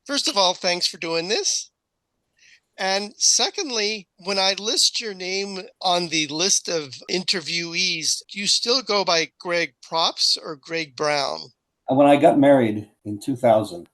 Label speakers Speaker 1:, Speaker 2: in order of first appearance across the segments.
Speaker 1: First of all, thanks for doing this. And secondly, when I list your name on the list of interviewees, do you still go by Greg Propst or Greg Brown?
Speaker 2: When I got married in 2000,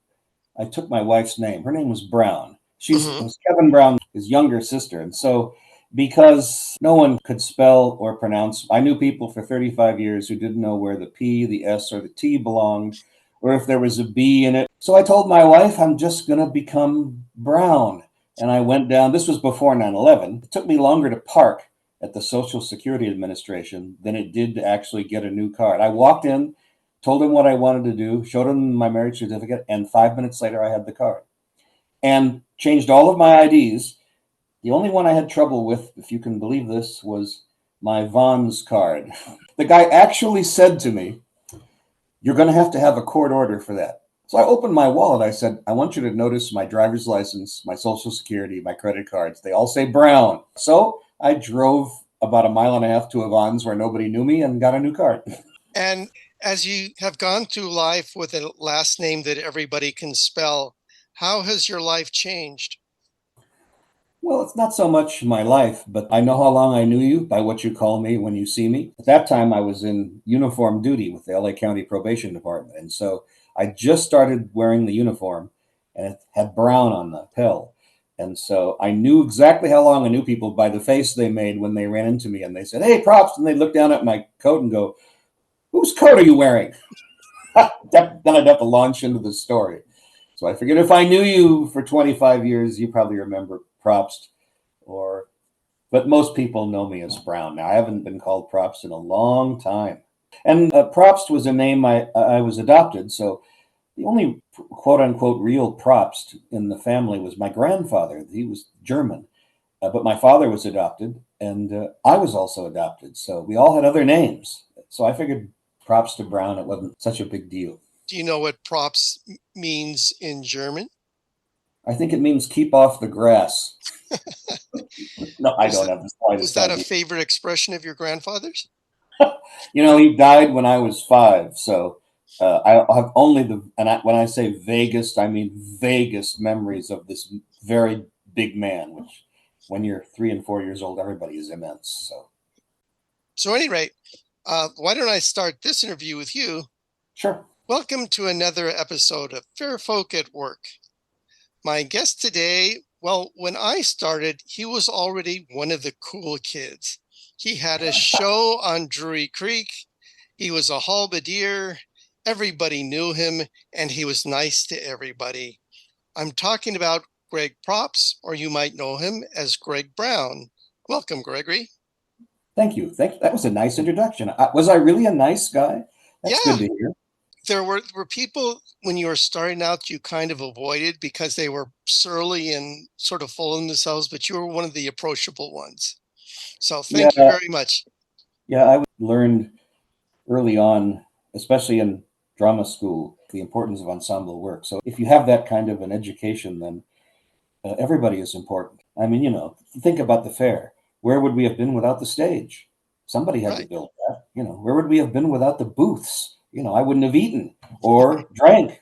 Speaker 2: I took my wife's name. Her name was Brown. She's
Speaker 1: Hmm.
Speaker 2: was Kevin Brown, his younger sister. And so, because no one could spell or pronounce, I knew people for 35 years who didn't know where the P, the S, or the T belonged, or if there was a B in it. So I told my wife, I'm just going to become Brown. And I went down, this was before 9/11. It took me longer to park at the Social Security Administration than it did to actually get a new card. I walked in, told him what I wanted to do, showed him my marriage certificate, and 5 minutes later I had the card. And changed all of my IDs. The only one I had trouble with, if you can believe this, was my Vaughn's card. The guy actually said to me, "You're going to have a court order for that." So I opened my wallet. I said, "I want you to notice my driver's license, my social security, my credit cards. They all say Brown." So I drove about a mile and a half to a Vaughn's where nobody knew me and got a new card.
Speaker 1: And as you have gone through life with a last name that everybody can spell, how has your life changed?
Speaker 2: Well, it's not so much my life, but I know how long I knew you by what you call me when you see me. At that time, I was in uniform duty with the LA County Probation Department. And so I just started wearing the uniform and it had Brown on the pill. And so I knew exactly how long I knew people by the face they made when they ran into me and they said, "Hey, Propst." And they look down at my coat and go, "Whose coat are you wearing?" Then I'd have to launch into the story. So I figured if I knew you for 25 years, you probably remember Propst or but most people know me as Brown. Now I haven't been called Propst in a long time. And Propst was a name I was adopted, so the only quote unquote real Propst in the family was my grandfather. He was German, but my father was adopted, and I was also adopted. So we all had other names. So I figured Propst to Brown, it wasn't such a big deal.
Speaker 1: Do you know what props means in German?
Speaker 2: I think it means keep off the grass. No, I
Speaker 1: Was
Speaker 2: don't
Speaker 1: it
Speaker 2: have the
Speaker 1: was
Speaker 2: slightest
Speaker 1: that a
Speaker 2: idea.
Speaker 1: favorite expression of your grandfather's?
Speaker 2: He died when I was 5, so I have only when I say vaguest, I mean vaguest memories of this very big man. Which, when you're 3 and 4 years old, everybody is immense. So
Speaker 1: So, at any rate, why don't I start this interview with you?
Speaker 2: sure.
Speaker 1: Welcome to another episode of Fair Folk at Work. My guest today, well, when I started, he was already one of the cool kids. He had a show on Drury Creek. He was a halberdier. Everybody knew him, and he was nice to everybody. I'm talking about Greg Propst, or you might know him as Greg Brown. Welcome, Gregory.
Speaker 2: Thank you. That was a nice introduction. Was I really a nice guy? That's good
Speaker 1: Yeah,
Speaker 2: to hear.
Speaker 1: there were people when you were starting out you kind of avoided because they were surly and sort of full of themselves, but you were one of the approachable ones. So
Speaker 2: Yeah,
Speaker 1: thank you very much.
Speaker 2: yeah. I learned early on, especially in drama school, the importance of ensemble work. So if you have that kind of an education, then everybody is important. I mean, think about the fair. Where would we have been without the stage? Somebody had to
Speaker 1: Right.
Speaker 2: build that. Where would we have been without the booths? I wouldn't have eaten or drank.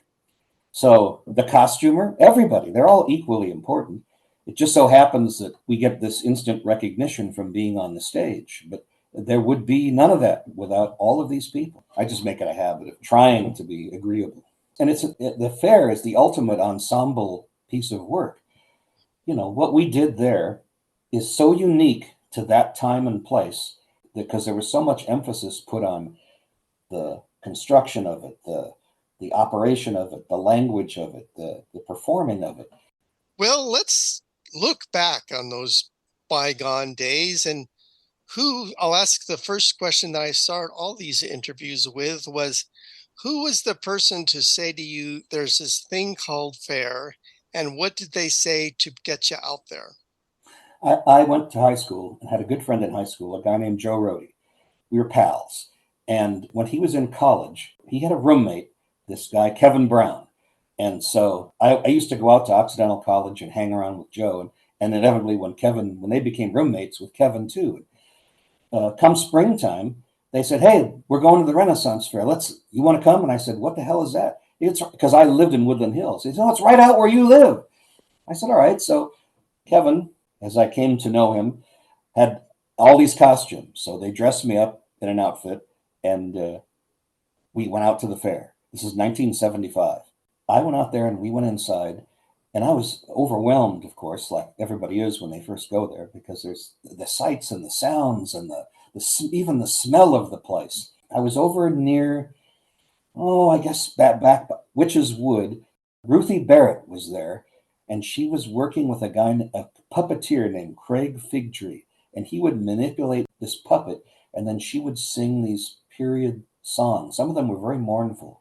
Speaker 2: So the costumer, everybody, they're all equally important. It just so happens that we get this instant recognition from being on the stage, but there would be none of that without all of these people. I just make it a habit of trying to be agreeable. And the fair is the ultimate ensemble piece of work. What we did there is so unique to that time and place because there was so much emphasis put on the construction of it, the operation of it, the language of it, the performing of it.
Speaker 1: Well, let's look back on those bygone days. And I'll ask the first question that I start all these interviews with was, who was the person to say to you, there's this thing called Faire, and what did they say to get you out there?
Speaker 2: I went to high school and had a good friend in high school, a guy named Joe Rohde. We were pals. And when he was in college, he had a roommate, this guy, Kevin Brown. And so I used to go out to Occidental College and hang around with Joe. And inevitably, when they became roommates with Kevin too, come springtime, they said, "Hey, we're going to the Renaissance Fair. You want to come?" And I said, "What the hell is that?" It's because I lived in Woodland Hills. He said, "No, it's right out where you live." I said, "All right." So Kevin, as I came to know him, had all these costumes. So they dressed me up in an outfit, and we went out to the fair. This is 1975. I went out there and we went inside, and I was overwhelmed, of course, like everybody is when they first go there, because there's the sights and the sounds and even the smell of the place. I was over near, I guess back Witch's Wood. Ruthie Barrett was there, and she was working with a puppeteer named Craig Figtree, and he would manipulate this puppet, and then she would sing these period songs. Some of them were very mournful,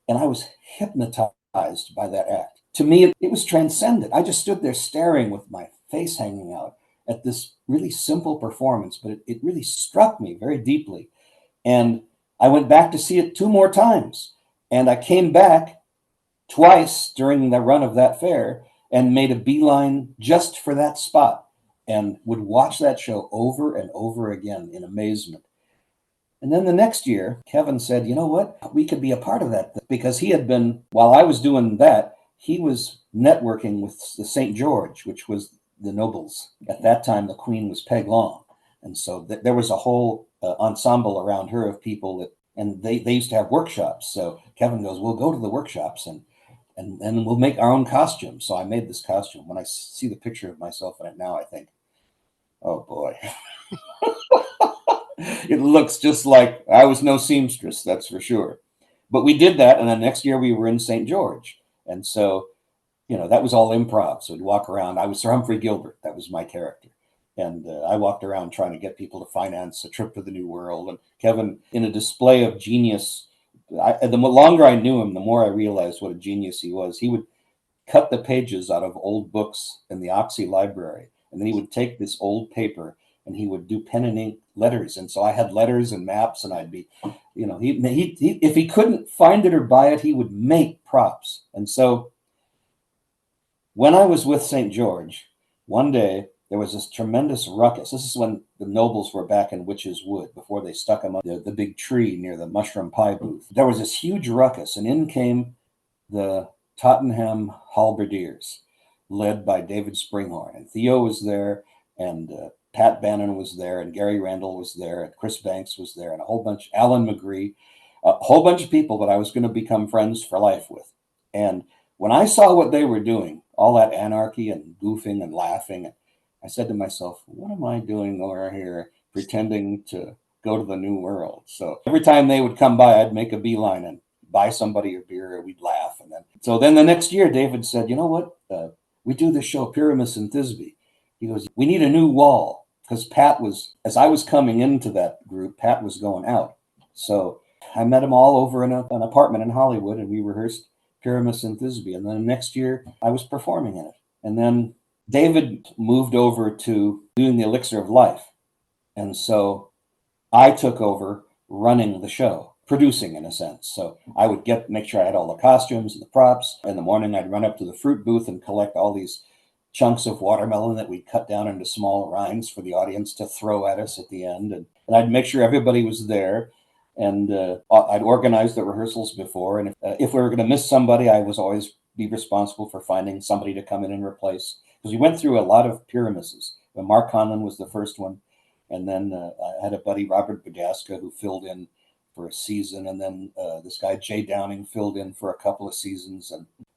Speaker 2: and I was hypnotized by that act. To me, it was transcendent. I just stood there staring with my face hanging out at this really simple performance, but it really struck me very deeply. And I went back to see it 2 more times. And I came back twice during the run of that fair and made a beeline just for that spot and would watch that show over and over again in amazement. And then the next year, Kevin said, "You know what? We could be a part of that," because he had been, while I was doing that, he was networking with the St. George, which was the nobles. At that time, the queen was Peg Long. And so there was a whole ensemble around her of people and they used to have workshops. So Kevin goes, "We'll go to the workshops and we'll make our own costume." So I made this costume. When I see the picture of myself in it now, I think, oh boy. It looks just like I was no seamstress, that's for sure. But we did that, and then next year we were in St. George. And so, that was all improv. So we'd walk around. I was Sir Humphrey Gilbert. That was my character. And I walked around trying to get people to finance a trip to the New World. And Kevin, in a display of genius, the longer I knew him, the more I realized what a genius he was. He would cut the pages out of old books in the Oxy Library, and then he would take this old paper and he would do pen and ink letters. And so I had letters and maps, and I'd be, he if he couldn't find it or buy it, he would make props. And so when I was with St. George, one day there was this tremendous ruckus. This is when the nobles were back in Witch's Wood before they stuck him up the big tree near the mushroom pie booth. There was this huge ruckus, and in came the Tottenham Halberdiers, led by David Sprinhorn. And Theo was there, and Pat Bannon was there, and Gary Randall was there, and Chris Banks was there, and a whole bunch, Alan McGree, a whole bunch of people that I was going to become friends for life with. And when I saw what they were doing, all that anarchy and goofing and laughing, I said to myself, what am I doing over here pretending to go to the New World? So every time they would come by, I'd make a beeline and buy somebody a beer, and we'd laugh. And then the next year, David said, "You know what? We do this show, Pyramus and Thisbe." He goes, "We need a new wall." Because Pat was, as I was coming into that group, Pat was going out. So I met him all over in an apartment in Hollywood, and we rehearsed Pyramus and Thisbe. And then the next year, I was performing in it. And then David moved over to doing the Elixir of Life. And so I took over running the show, producing in a sense. So I would make sure I had all the costumes and the props. In the morning, I'd run up to the fruit booth and collect all these chunks of watermelon that we'd cut down into small rinds for the audience to throw at us at the end. And I'd make sure everybody was there. And I'd organize the rehearsals before. And if we were going to miss somebody, I was always be responsible for finding somebody to come in and replace. Because we went through a lot of Pyramuses. Mark Conlon was the first one. And then I had a buddy, Robert Bagaska, who filled in for a season. And then this guy, Jay Downing, filled in for a couple of seasons.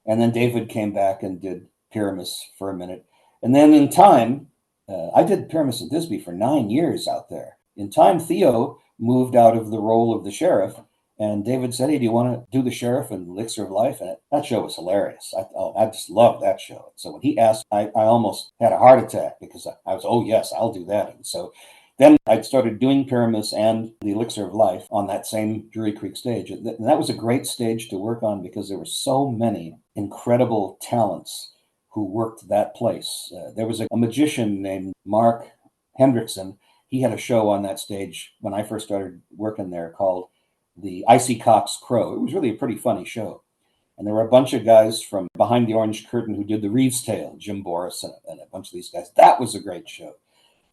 Speaker 2: And then David came back and did Pyramus for a minute. And then in time, I did Pyramus and Thisbe for 9 years out there. In time, Theo moved out of the role of the sheriff. And David said, "Hey, do you want to do the sheriff and Elixir of Life?" And that show was hilarious. I just loved that show. So when he asked, I almost had a heart attack because I was, oh, yes, I'll do that. And so then I started doing Pyramus and the Elixir of Life on that same Drury Creek stage. And that was a great stage to work on because there were so many incredible talents who worked that place. There was a magician named Mark Hendrickson. He had a show on that stage when I first started working there called The Icy Cock's Crow. It was really a pretty funny show. And there were a bunch of guys from Behind the Orange Curtain who did The Reeves Tale, Jim Boris and a bunch of these guys. That was a great show.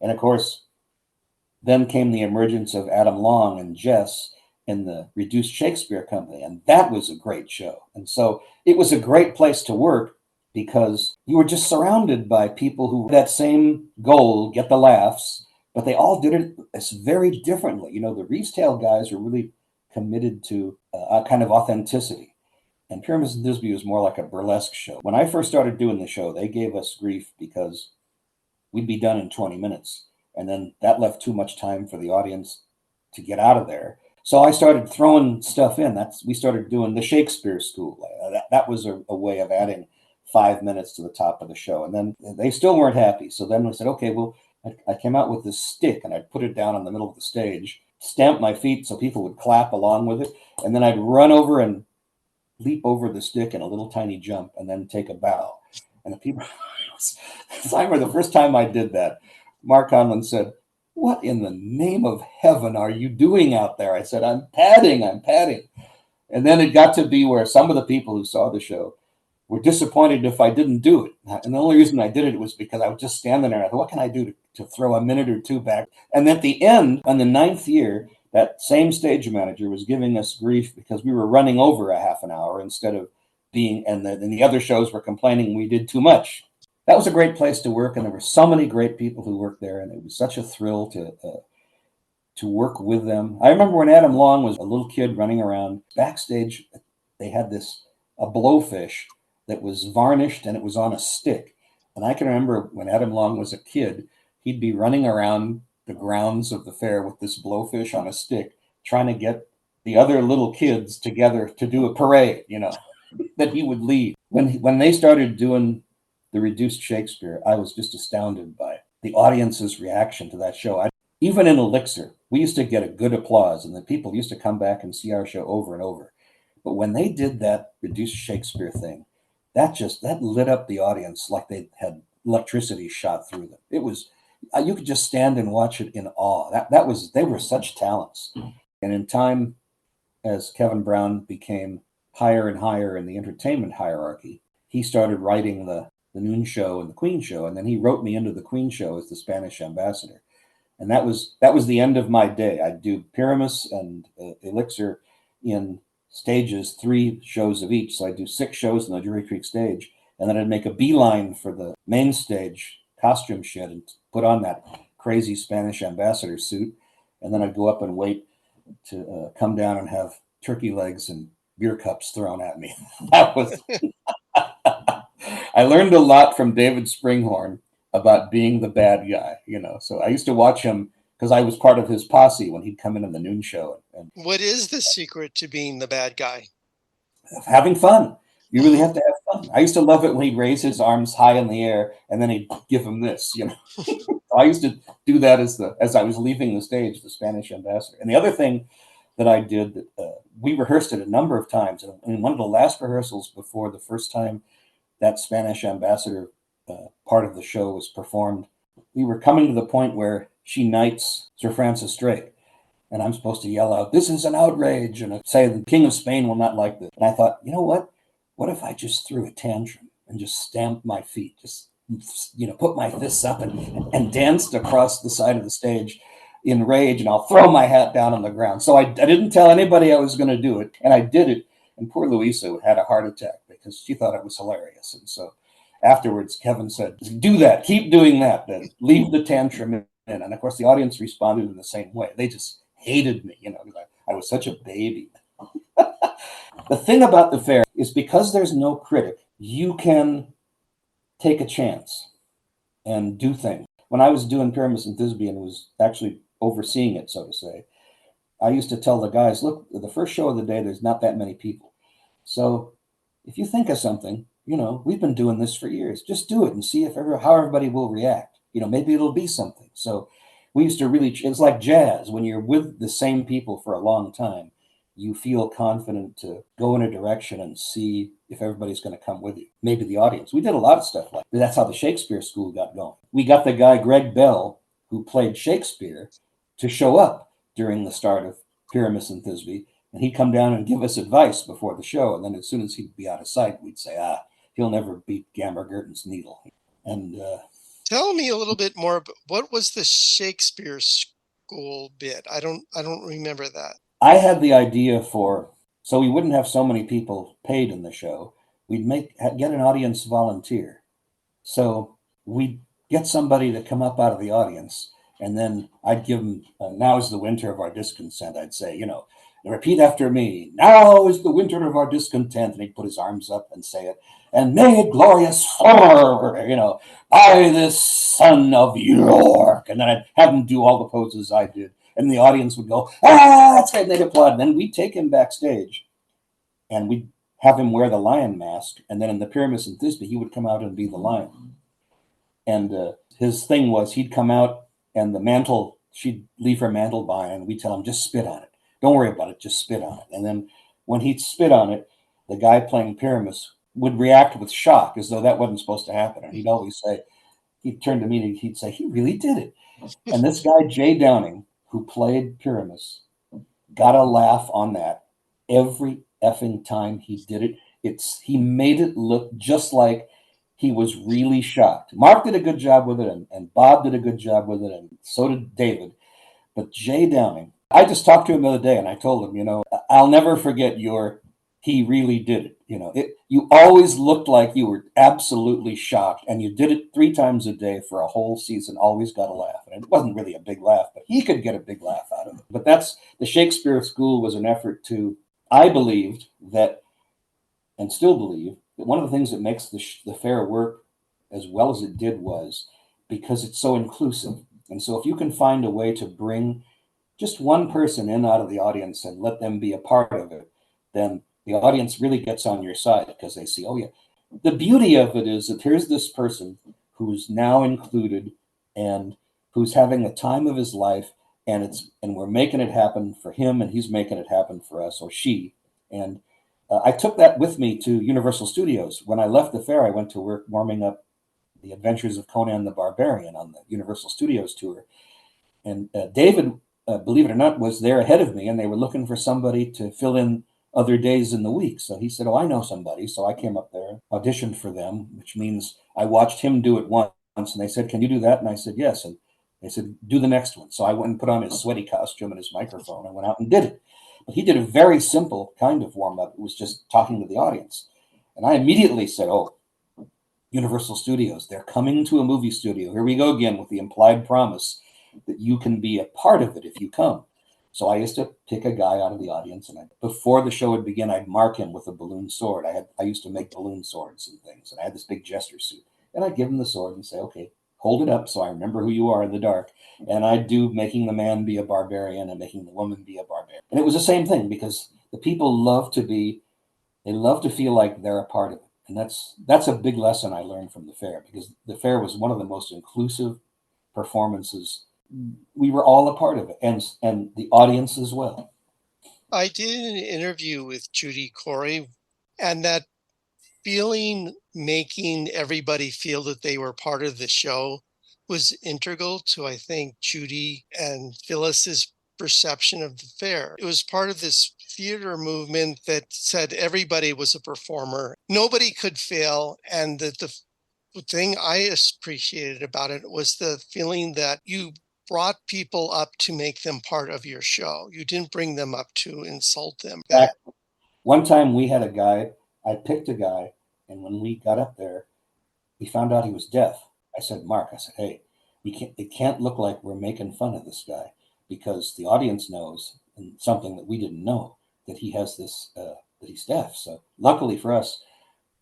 Speaker 2: And of course, then came the emergence of Adam Long and Jess. in the Reduced Shakespeare Company, and that was a great show. And so it was a great place to work because you were just surrounded by people who had that same goal, get the laughs, but they all did it very differently. You know, the Reeves-Tale guys were really committed to a kind of authenticity. And Pyramids and Thisbe was more like a burlesque show. When I first started doing the show, they gave us grief because we'd be done in 20 minutes. And then that left too much time for the audience to get out of there. So I started throwing stuff in. We started doing the Shakespeare School. That was a way of adding 5 minutes to the top of the show. And then they still weren't happy. So then we said, okay, well, I came out with this stick and I'd put it down in the middle of the stage, stamp my feet so people would clap along with it. And then I'd run over and leap over the stick in a little tiny jump and then take a bow. And the people, I remember the first time I did that, Mark Conlon said, "What in the name of heaven are you doing out there?" I said, I'm padding. And then it got to be where some of the people who saw the show were disappointed if I didn't do it. And the only reason I did it was because I was just standing there. I thought, what can I do to throw a minute or two back? And at the end, on the 9th year, that same stage manager was giving us grief because we were running over a half an hour instead of being, and the other shows were complaining we did too much. That was a great place to work, and there were so many great people who worked there, and it was such a thrill to work with them. I remember when Adam Long was a little kid running around backstage, they had a blowfish that was varnished and it was on a stick. And I can remember when Adam Long was a kid, he'd be running around the grounds of the fair with this blowfish on a stick, trying to get the other little kids together to do a parade, that he would lead. When they started doing the Reduced Shakespeare, I was just astounded by the audience's reaction to that show. Even in Elixir, we used to get a good applause, and the people used to come back and see our show over and over. But when they did that Reduced Shakespeare thing, that lit up the audience like they had electricity shot through them. It was, you could just stand and watch it in awe. They were such talents. And in time, as Kevin Brown became higher and higher in the entertainment hierarchy, he started writing the Noon Show and the Queen Show, and then he wrote me into the Queen Show as the Spanish ambassador. And that was the end of my day. I'd do Pyramus and Elixir in stages, 3 shows of each. So I'd do 6 shows in the Jury Creek stage, and then I'd make a beeline for the main stage costume shed and put on that crazy Spanish ambassador suit. And then I'd go up and wait to come down and have turkey legs and beer cups thrown at me. That was I learned a lot from David Sprinhorn about being the bad guy, So I used to watch him because I was part of his posse when he'd come in the Noon Show. And
Speaker 1: What is the secret to being the bad guy?
Speaker 2: having fun. You really have to have fun. I used to love it when he'd raise his arms high in the air and then he'd give him this, I used to do that as I was leaving the stage, the Spanish ambassador. And the other thing that I did, we rehearsed it a number of times. And in one of the last rehearsals before the first time that Spanish ambassador part of the show was performed, we were coming to the point where she knights Sir Francis Drake. And I'm supposed to yell out, "This is an outrage," and say, "The King of Spain will not like this." And I thought, you know what? What if I just threw a tantrum and just stamped my feet, just put my fists up and danced across the side of the stage in rage, and I'll throw my hat down on the ground. So I didn't tell anybody I was going to do it, and I did it. And poor Luisa had a heart attack because she thought it was hilarious. And so afterwards, Kevin said, "Do that, keep doing that, then leave the tantrum in." And of course, the audience responded in the same way. They just hated me, I was such a baby. The thing about the fair is because there's no critic, you can take a chance and do things. When I was doing Pyramus and Thisbe and was actually overseeing it, so to say, I used to tell the guys, look, the first show of the day, there's not that many people. So if you think of something, we've been doing this for years, just do it and see how everybody will react. Maybe it'll be something. So we used to it's like jazz. When you're with the same people for a long time, you feel confident to go in a direction and see if everybody's going to come with you. Maybe the audience. We did a lot of stuff like that. That's how the Shakespeare School got going. We got the guy, Greg Bell, who played Shakespeare, to show up during the start of Pyramus and Thisbe, and he'd come down and give us advice before the show. And then as soon as he'd be out of sight, we'd say, he'll never beat Gamma Gurton's needle. And
Speaker 1: tell me a little bit more. What was the Shakespeare School bit? I don't remember that.
Speaker 2: I had the idea so we wouldn't have so many people paid in the show. We'd get an audience volunteer. So we'd get somebody to come up out of the audience, and then I'd give them, now is the winter of our discontent. I'd say, repeat after me. Now is the winter of our discontent. And he'd put his arms up and say it. And may it glorious, by this son of York. And then I'd have him do all the poses I did. And the audience would go, that's great. And they'd applaud. And then we'd take him backstage and we'd have him wear the lion mask. And then in the Pyramus and Thisbe, he would come out and be the lion. And his thing was he'd come out and the mantle, she'd leave her mantle behind and we'd tell him, just spit on it. Don't worry about it. Just spit on it. And then when he'd spit on it, the guy playing Pyramus would react with shock as though that wasn't supposed to happen. And he'd always say, he'd turn to me and he'd say, he really did it. And this guy, Jay Downing, who played Pyramus, got a laugh on that every effing time he did it. He made it look just like he was really shocked. Mark did a good job with it, and Bob did a good job with it, and so did David. But Jay Downing, I just talked to him the other day, and I told him, I'll never forget he really did it. You always looked like you were absolutely shocked, and you did it 3 times a day for a whole season, always got a laugh. And it wasn't really a big laugh, but he could get a big laugh out of it. But the Shakespeare School was an effort I believed that, and still believe, that one of the things that makes the Faire work as well as it did was because it's so inclusive. And so if you can find a way to bring just one person in out of the audience and let them be a part of it, then the audience really gets on your side because they see, oh yeah. The beauty of it is that here's this person who's now included and who's having the time of his life, and we're making it happen for him, and he's making it happen for us, or she. And I took that with me to Universal Studios. When I left the Faire, I went to work warming up The Adventures of Conan the Barbarian on the Universal Studios tour. And David, believe it or not, was there ahead of me, and they were looking for somebody to fill in other days in the week. So he said, oh, I know somebody. So I came up there, auditioned for them, which means I watched him do it once. And they said, can you do that? And I said, yes. And they said, do the next one. So I went and put on his sweaty costume and his microphone. I went out and did it. But he did a very simple kind of warm-up. It was just talking to the audience. And I immediately said, oh, Universal Studios, they're coming to a movie studio. Here we go again with the implied promise that you can be a part of it if you come. So I used to pick a guy out of the audience, and before the show would begin, I'd mark him with a balloon sword. I used to make balloon swords and things, and I had this big jester suit. And I'd give him the sword and say, okay, hold it up so I remember who you are in the dark. And I'd do making the man be a barbarian and making the woman be a barbarian. And it was the same thing because the people love to feel like they're a part of it. And that's a big lesson I learned from the Faire, because the Faire was one of the most inclusive performances. We were all a part of it, and the audience as well.
Speaker 1: I did an interview with Judy Corey, and that feeling, making everybody feel that they were part of the show, was integral to, I think, Judy and Phyllis's perception of the Faire. It was part of this theater movement that said everybody was a performer. Nobody could fail. And that the thing I appreciated about it was the feeling that you brought people up to make them part of your show. You didn't bring them up to insult them.
Speaker 2: One time we had I picked a guy, and when we got up there, we found out he was deaf. I said, Mark, hey, it can't look like we're making fun of this guy, because the audience knows, and something that we didn't know, that he has this, that he's deaf. So luckily for us,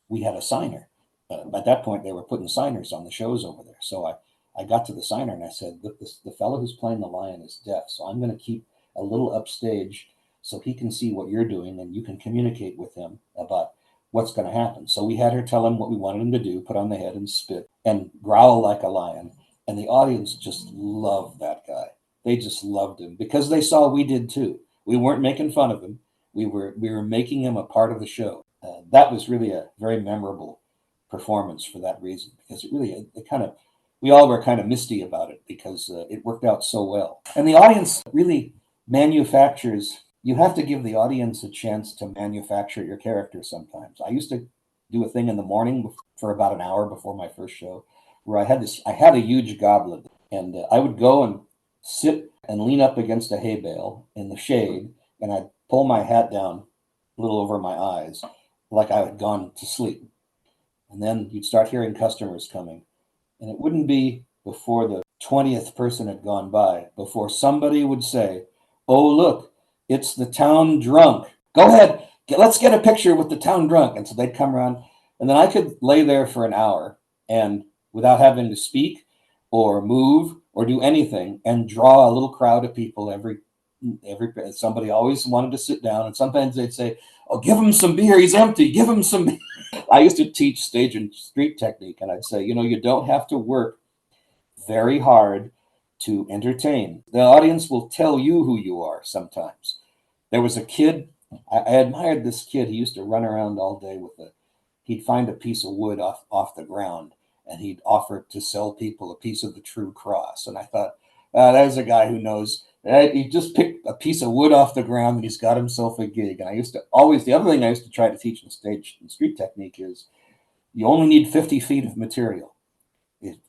Speaker 2: we had a signer. At that point, they were putting signers on the shows over there. So I got to the signer and I said, look, the fellow who's playing the lion is deaf. So I'm going to keep a little upstage so he can see what you're doing and you can communicate with him about what's going to happen. So we had her tell him what we wanted him to do, put on the head and spit and growl like a lion. And the audience just loved that guy. They just loved him because they saw we did too. We weren't making fun of him. We were making him a part of the show. That was really a very memorable performance for that reason, because we all were kind of misty about it because it worked out so well. And the audience really manufactures. You have to give the audience a chance to manufacture your character sometimes. I used to do a thing in the morning for about an hour before my first show where I had a huge goblet, and I would go and sit and lean up against a hay bale in the shade and I'd pull my hat down a little over my eyes, like I had gone to sleep. And then you'd start hearing customers coming. And it wouldn't be before the 20th person had gone by before somebody would say, "Oh, look, it's the town drunk. Go ahead, let's get a picture with the town drunk." And so they'd come around, and then I could lay there for an hour and without having to speak or move or do anything and draw a little crowd of people every somebody always wanted to sit down, and sometimes they'd say, "Oh, give him some beer, he's empty, give him some beer." I used to teach stage and street technique, and I'd say, you don't have to work very hard to entertain. The audience will tell you who you are sometimes. There was a kid, I admired this kid. He used to run around all day he'd find a piece of wood off the ground, and he'd offer to sell people a piece of the true cross. And I thought, there's a guy who knows. He just picked a piece of wood off the ground and he's got himself a gig. And I used to always, the other thing I used to try to teach in stage and street technique is you only need 50 feet of material.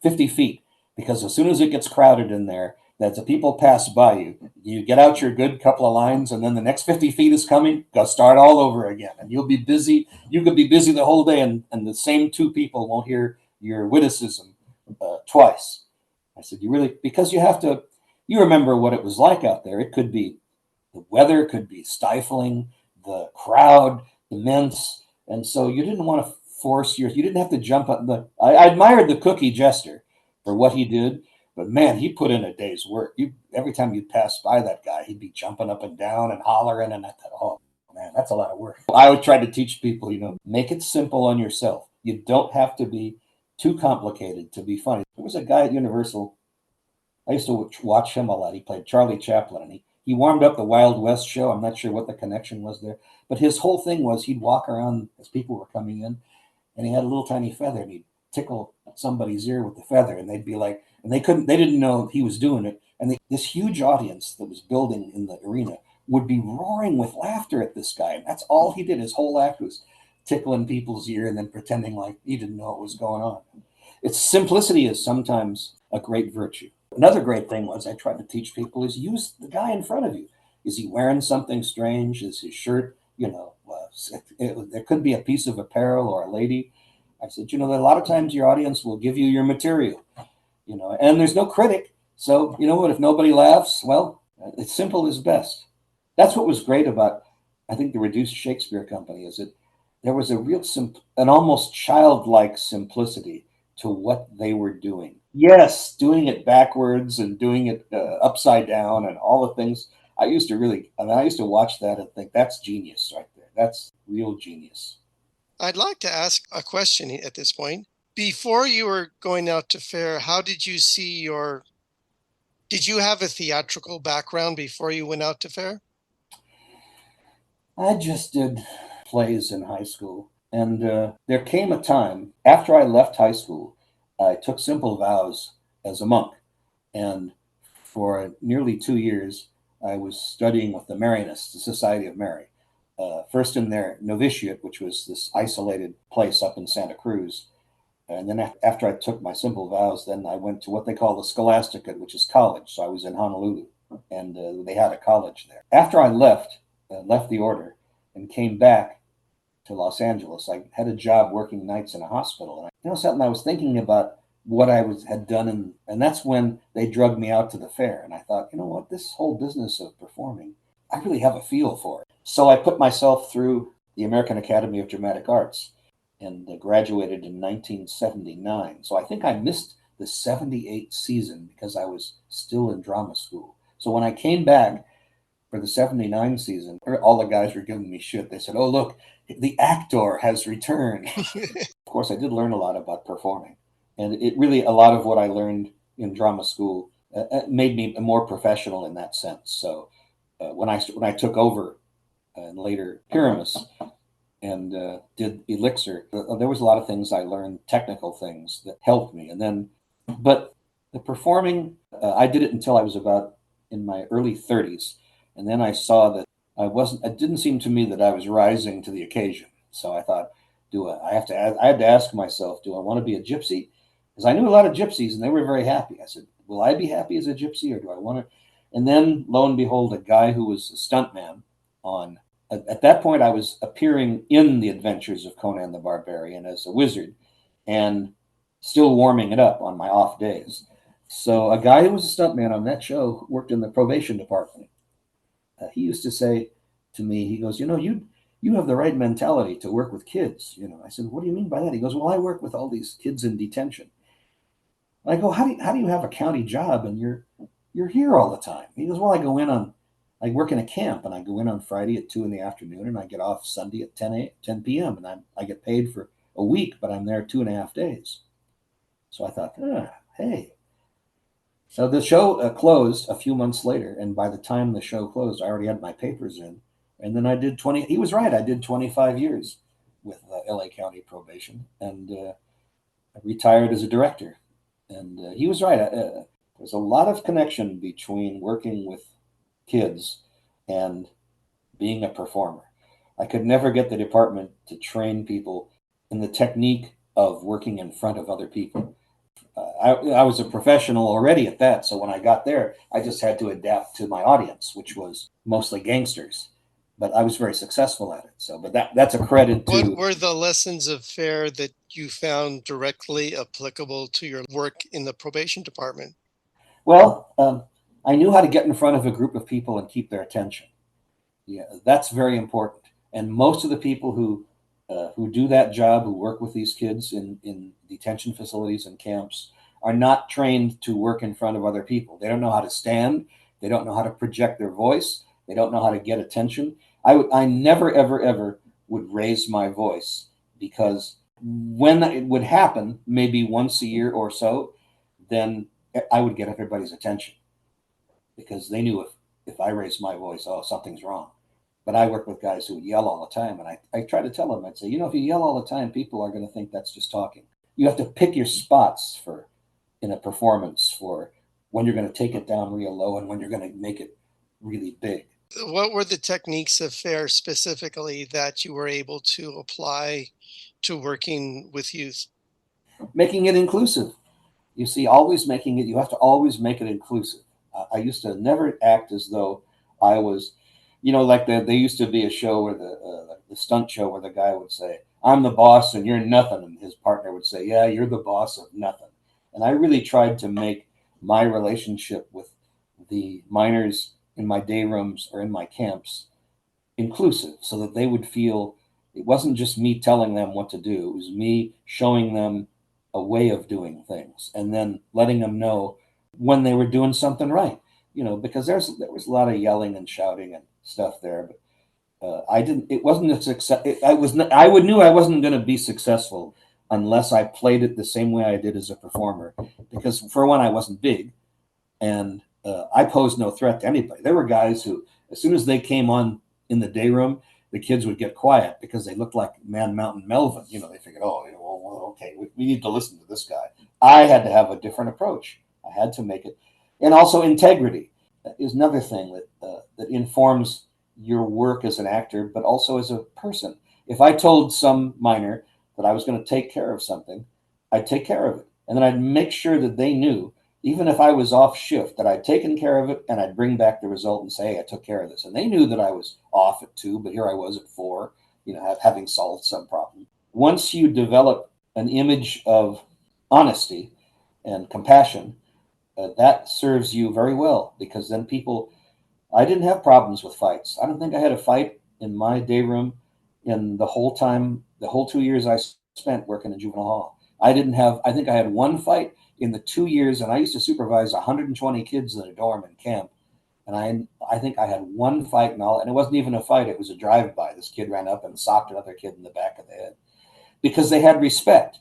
Speaker 2: 50 feet, because as soon as it gets crowded in there, that the people pass by you, you get out your good couple of lines, and then the next 50 feet is coming, go start all over again. And you'll be busy. You could be busy the whole day, and the same two people won't hear your witticism twice. I said, because you remember what it was like out there. It could be, the weather could be stifling, the crowd immense. And so you didn't want to you didn't have to jump up. I admired the cookie jester for what he did, but man, he put in a day's work. Every time you'd pass by that guy, he'd be jumping up and down and hollering, and I thought, oh man, that's a lot of work. I would try to teach people, make it simple on yourself. You don't have to be too complicated to be funny. There was a guy at Universal, I used to watch him a lot. He played Charlie Chaplin, and he warmed up the Wild West show. I'm not sure what the connection was there, but his whole thing was he'd walk around as people were coming in, and he had a little tiny feather, and he'd tickle somebody's ear with the feather, and they'd be like, and they didn't know he was doing it, and this huge audience that was building in the arena would be roaring with laughter at this guy, and that's all he did. His whole act was tickling people's ear and then pretending like he didn't know what was going on. Its simplicity is sometimes a great virtue. Another great thing was I tried to teach people is use the guy in front of you. Is he wearing something strange? Is his shirt, there could be a piece of apparel or a lady. I said, that a lot of times your audience will give you your material, and there's no critic. So, what, if nobody laughs, well, it's simple is best. That's what was great about, I think, the Reduced Shakespeare Company, is that there was a real an almost childlike simplicity to what they were doing. Yes, doing it backwards and doing it upside down and all the things. I used to watch that and think that's genius right there. That's real genius.
Speaker 1: I'd like to ask a question at this point. Before you were going out to Faire, how did you see did you have a theatrical background before you went out to Faire?
Speaker 2: I just did plays in high school. And there came a time after I left high school, I took simple vows as a monk. And for nearly 2 years, I was studying with the Marianists, the Society of Mary. First in their novitiate, which was this isolated place up in Santa Cruz. And then after I took my simple vows, then I went to what they call the Scholasticate, which is college. So I was in Honolulu, and they had a college there. After I left the order and came back to Los Angeles, I had a job working nights in a hospital. And something, I was thinking about what I had done, and that's when they drugged me out to the Faire. And I thought, what, this whole business of performing, I really have a feel for it. So I put myself through the American Academy of Dramatic Arts and graduated in 1979. So I think I missed the 78 season because I was still in drama school. So when I came back for the 79 season, all the guys were giving me shit. They said, "Oh, look, the actor has returned." Of course, I did learn a lot about performing. And it really, a lot of what I learned in drama school made me more professional in that sense. So when I took over and later Pyramus and did Elixir, there was a lot of things I learned, technical things that helped me. But the performing, I did it until I was about in my early 30s. And then I saw that it didn't seem to me that I was rising to the occasion. So I thought, I had to ask myself, do I want to be a gypsy? Because I knew a lot of gypsies and they were very happy. I said, will I be happy as a gypsy, or do I want to? And then lo and behold, a guy who was a stuntman on. At that point, I was appearing in the Adventures of Conan the Barbarian as a wizard, and still warming it up on my off days. So a guy who was a stuntman on that show worked in the probation department. He used to say to me, he goes, you have the right mentality to work with kids. I said, what do you mean by that? He goes, well, I work with all these kids in detention. I go, how do you have a county job and you're here all the time? He goes, well, I work in a camp, and I go in on Friday at 2 in the afternoon, and I get off Sunday at 10 p.m. and I get paid for a week, but I'm there 2.5 days. So I thought, hey. So the show closed a few months later, and by the time the show closed, I already had my papers in, and then I did 20. He was right. I did 25 years with LA County probation, and I retired as a director. And he was right. There's a lot of connection between working with kids and being a performer. I could never get the department to train people in the technique of working in front of other people. I was a professional already at that, so when I got there, I just had to adapt to my audience, which was mostly gangsters. But I was very successful at it. So, but that's a credit to.
Speaker 1: What were the lessons of Faire that you found directly applicable to your work in the probation department?
Speaker 2: Well, I knew how to get in front of a group of people and keep their attention. Yeah, that's very important. And most of the people who do that job, who work with these kids in detention facilities and camps, are not trained to work in front of other people. They don't know how to stand. They don't know how to project their voice. They don't know how to get attention. I never, ever, ever would raise my voice, because when it would happen, maybe once a year or so, then I would get everybody's attention, because they knew if I raised my voice, oh, something's wrong. But I work with guys who would yell all the time. And I try to tell them, I'd say, if you yell all the time, people are going to think that's just talking. You have to pick your spots in a performance for when you're going to take it down real low and when you're going to make it really big.
Speaker 1: What were the techniques of Faire specifically that you were able to apply to working with youth?
Speaker 2: Making it inclusive. You see, you have to always make it inclusive. I used to never act as though I was, like there used to be a show where the stunt show where the guy would say, I'm the boss and you're nothing. And his partner would say, yeah, you're the boss of nothing. And I really tried to make my relationship with the minors in my day rooms or in my camps inclusive, so that they would feel it wasn't just me telling them what to do. It was me showing them a way of doing things, and then letting them know when they were doing something right. Because there was a lot of yelling and shouting and stuff there, but I didn't. It wasn't a success. I knew I wasn't going to be successful unless I played it the same way I did as a performer. Because for one, I wasn't big, and I posed no threat to anybody. There were guys who, as soon as they came on in the day room, the kids would get quiet because they looked like Man Mountain Melvin. They figured, oh, well, okay, we need to listen to this guy. I had to have a different approach. I had to make it, and also integrity is another thing that informs your work as an actor, but also as a person. If I told some minor that I was going to take care of something, I'd take care of it, and then I'd make sure that they knew, even if I was off shift, that I'd taken care of it, and I'd bring back the result and say, hey, I took care of this. And they knew that I was off at 2, but here I was at 4, having solved some problem. Once you develop an image of honesty and compassion, that serves you very well, because then I didn't have problems with fights. I don't think I had a fight in my day room in the whole 2 years I spent working in juvenile hall. I think I had one fight in the 2 years, and I used to supervise 120 kids in a dorm in camp. And I think I had one fight and it wasn't even a fight. It was a drive-by. This kid ran up and socked another kid in the back of the head, because they had respect.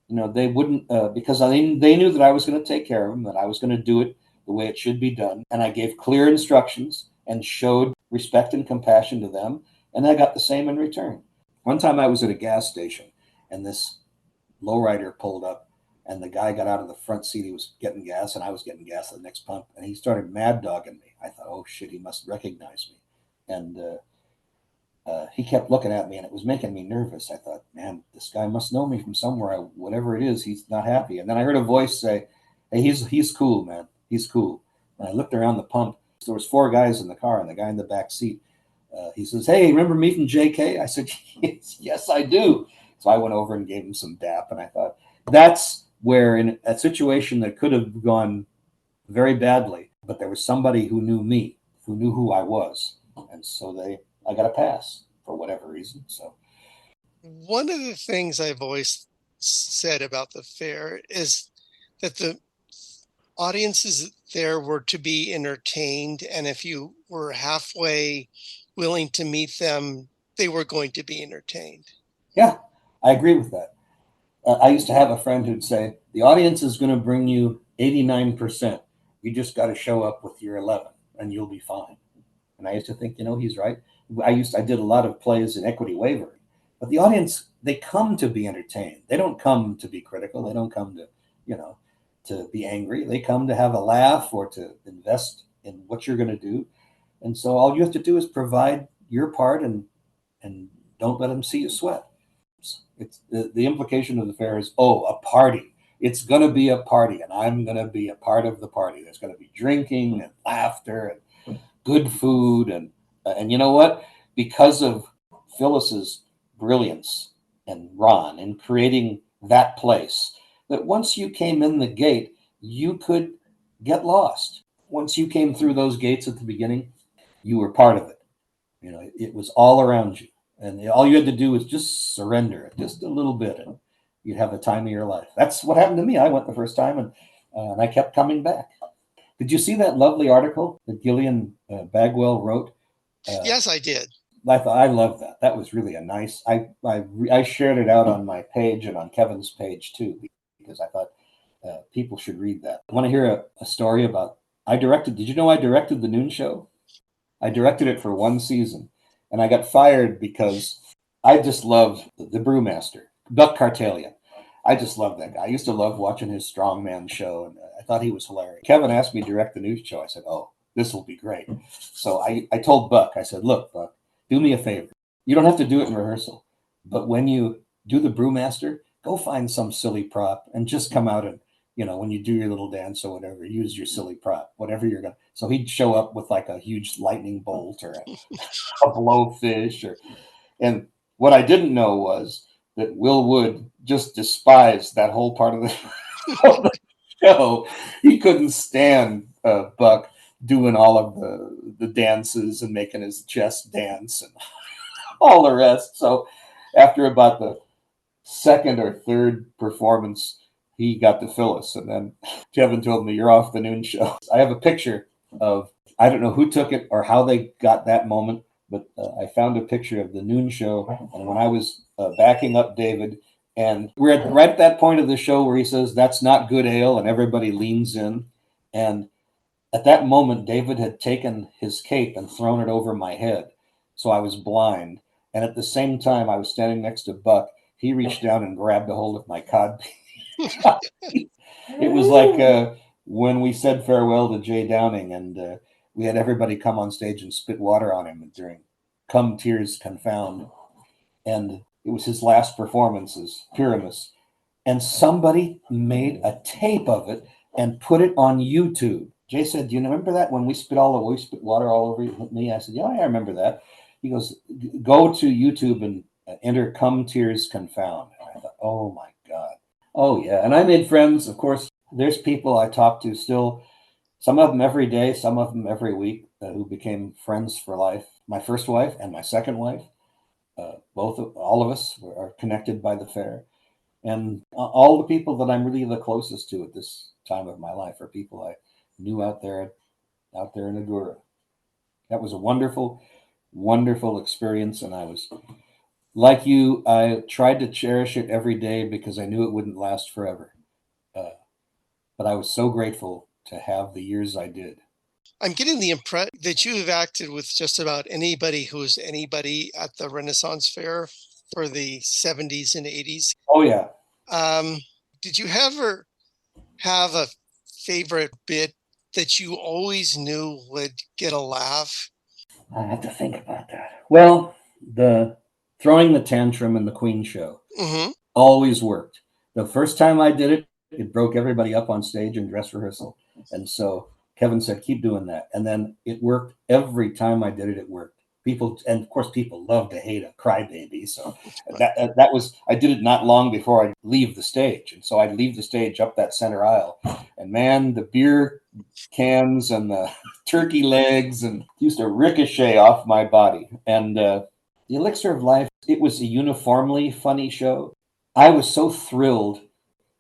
Speaker 2: They wouldn't, because they knew that I was going to take care of them, that I was going to do it the way it should be done. And I gave clear instructions and showed respect and compassion to them. And I got the same in return. One time I was at a gas station, and this lowrider pulled up, and the guy got out of the front seat. He was getting gas, and I was getting gas at the next pump, and he started mad dogging me. I thought, oh shit, he must recognize me. And he kept looking at me, and it was making me nervous. I thought, man, this guy must know me from somewhere. Whatever it is, he's not happy. And then I heard a voice say, hey, he's cool, man. He's cool. And I looked around the pump. There was 4 guys in the car, and the guy in the back seat. He says, "Hey, remember me from JK?" I said, yes, I do. So I went over and gave him some dap, and I thought that's where, in a situation that could have gone very badly, but there was somebody who knew me, who knew who I was, and so I got a pass for whatever reason. So
Speaker 1: One of the things I've always said about the fair is that the audiences there were to be entertained, and if you were halfway willing to meet them, they were going to be entertained.
Speaker 2: yeah, I agree with that. I used to have a friend who'd say, the audience is going to bring you 89%. You just got to show up with your 11 and you'll be fine. And I used to think, he's right. I did a lot of plays in equity wavering, but the audience, they come to be entertained. They don't come to be critical. They don't come to, to be angry. They come to have a laugh or to invest in what you're going to do. And so all you have to do is provide your part and don't let them see you sweat. It's the implication of the fair is, a party. It's going to be a party, and I'm going to be a part of the party. There's going to be drinking and laughter and good food, and you know what? Because of Phyllis's brilliance and Ron in creating that place, that once you came in the gate, you could get lost. Once you came through those gates at the beginning, you were part of it. It was all around you. And all you had to do was just surrender it just a little bit, and you'd have the time of your life. That's what happened to me. I went the first time, and I kept coming back. Did you see that lovely article that Gillian Bagwell wrote?
Speaker 1: Yes, I did.
Speaker 2: I love that. That was really a nice. I shared it out on my page and on Kevin's page too, because I thought people should read that. I want to hear a story about. I directed. Did you know I directed the Noon Show? I directed it for one season, and I got fired because I just loved the brewmaster, Buck Cartalian. I just loved that guy. I used to love watching his strongman show, and I thought he was hilarious. Kevin asked me to direct the news show. I said, "Oh, this will be great." So I told Buck, I said, "Look, Buck, do me a favor. You don't have to do it in rehearsal, but when you do the brewmaster, go find some silly prop and just come out and when you do your little dance or whatever, use your silly prop, whatever you're going to." So he'd show up with like a huge lightning bolt or a blowfish and what I didn't know was that Will Wood just despised that whole part of of the show. He couldn't stand Buck doing all of the dances and making his chest dance and all the rest. So after about the second or third performance, he got to Phyllis, and then Kevin told me, "You're off the Noon Show." I have a picture of, I don't know who took it or how they got that moment, but I found a picture of the Noon Show, and when I was backing up David, and we're right at that point of the show where he says, "That's not good ale," and everybody leans in, and at that moment, David had taken his cape and thrown it over my head, so I was blind, and at the same time, I was standing next to Buck. He reached down and grabbed a hold of my cod. It was like when we said farewell to Jay Downing, and we had everybody come on stage and spit water on him during "Come Tears Confound," and it was his last performance as Pyramus, and somebody made a tape of it and put it on YouTube. Jay said, "Do you remember that when we spit water all over me?" I said, "Yeah, I remember that." He goes, "Go to YouTube and enter 'Come Tears Confound.'" And I thought, "Oh my God." Oh yeah, and I made friends. Of course, there's people I talk to still. Some of them every day, some of them every week, who became friends for life. My first wife and my second wife, all of us are connected by the fair, and all the people that I'm really the closest to at this time of my life are people I knew out there in Agura. That was a wonderful, wonderful experience, and I was like you. I tried to cherish it every day because I knew it wouldn't last forever. Uh, but I was so grateful to have the years I did.
Speaker 1: I'm getting the impression that you have acted with just about anybody who's anybody at the Renaissance Fair for the 70s and 80s.
Speaker 2: Oh yeah.
Speaker 1: Did you ever have a favorite bit that you always knew would get a laugh?
Speaker 2: I have to think about that. Well, the throwing the tantrum in the Queen show always worked. The first time I did it, it broke everybody up on stage in dress rehearsal. And so Kevin said, "Keep doing that." And then it worked every time I did it, it worked. People, and of course, people love to hate a crybaby. So
Speaker 1: Right.
Speaker 2: that was, I did it not long before I'd leave the stage, and so I'd leave the stage up that center aisle, and man, the beer cans and the turkey legs and used to ricochet off my body. And the Elixir of Life, it was a uniformly funny show. I was so thrilled,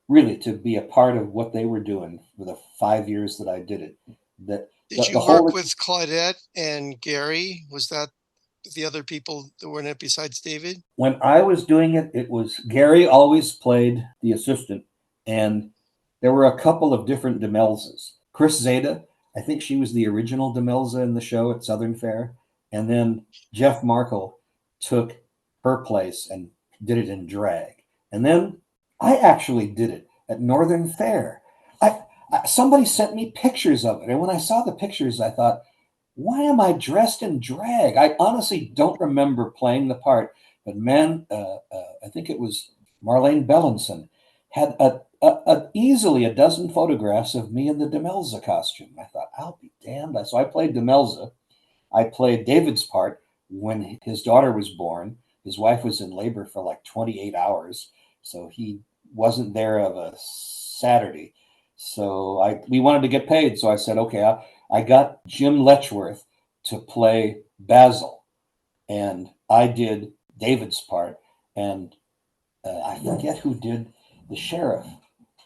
Speaker 2: really, to be a part of what they were doing for the 5 years that I did it. That
Speaker 1: Did
Speaker 2: the
Speaker 1: you
Speaker 2: whole,
Speaker 1: work with Claudette and Gary? Was that the other people that were in it besides David?
Speaker 2: when I was doing it, it was Gary always played the assistant, and there were a couple of different Demelsas. Chris Zeta, I think she was the original Demelza in the show at Southern Fair, and then Jeff Markle took her place and did it in drag. And then I actually did it at Northern Fair. Somebody sent me pictures of it, and when I saw the pictures, I thought, why am I dressed in drag? I honestly don't remember playing the part, but man, I think it was Marlene Bellinson had easily a dozen photographs of me in the Demelza costume. I thought, I'll be damned. So I played Demelza. I played David's part when his daughter was born. His wife was in labor for like 28 hours, so he wasn't there of a Saturday. So we wanted to get paid, so I said, okay, I got Jim Letchworth to play Basil, and I did David's part, and I forget who did the sheriff.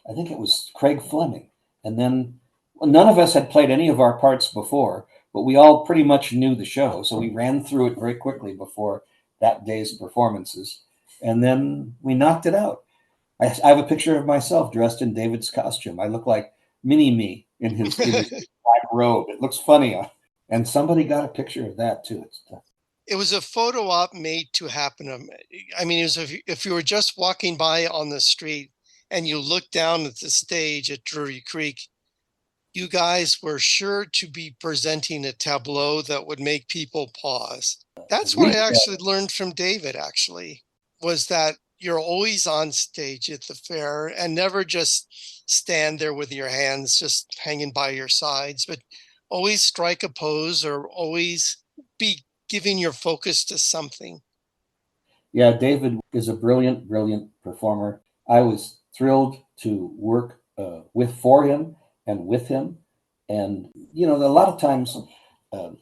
Speaker 2: I think it was Craig Fleming. And then none of us had played any of our parts before, but we all pretty much knew the show. So we ran through it very quickly before that day's performances. And then we knocked it out. I have a picture of myself dressed in David's costume. I look like mini me in his black robe. It looks funny. And somebody got a picture of that too.
Speaker 1: It was a photo op made to happen. I mean, it was if you were just walking by on the street and you looked down at the stage at Drury Creek, you guys were sure to be presenting a tableau that would make people pause. That's what I actually learned from David, actually, was that you're always on stage at the fair and never just stand there with your hands just hanging by your sides, but always strike a pose or always be giving your focus to something.
Speaker 2: Yeah, David is a brilliant, brilliant performer. I was thrilled to work for him and with him. And you know, a lot of times uh,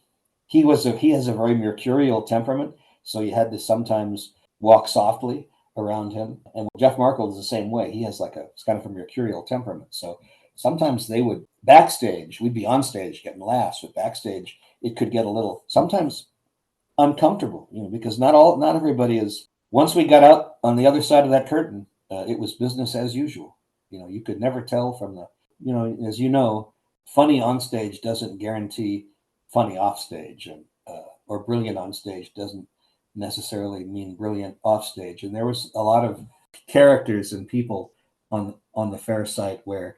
Speaker 2: he has a very mercurial temperament, so you had to sometimes walk softly around him. And Jeff Markle is the same way. He has it's kind of a mercurial temperament. So sometimes they would backstage, we'd be on stage getting laughs, but backstage it could get a little sometimes uncomfortable, because not everybody is. Once we got out on the other side of that curtain, it was business as usual. You could never tell from the, as you know, funny on stage doesn't guarantee funny off stage, and or brilliant on stage doesn't necessarily mean brilliant off stage. And there was a lot of characters and people on the fair site where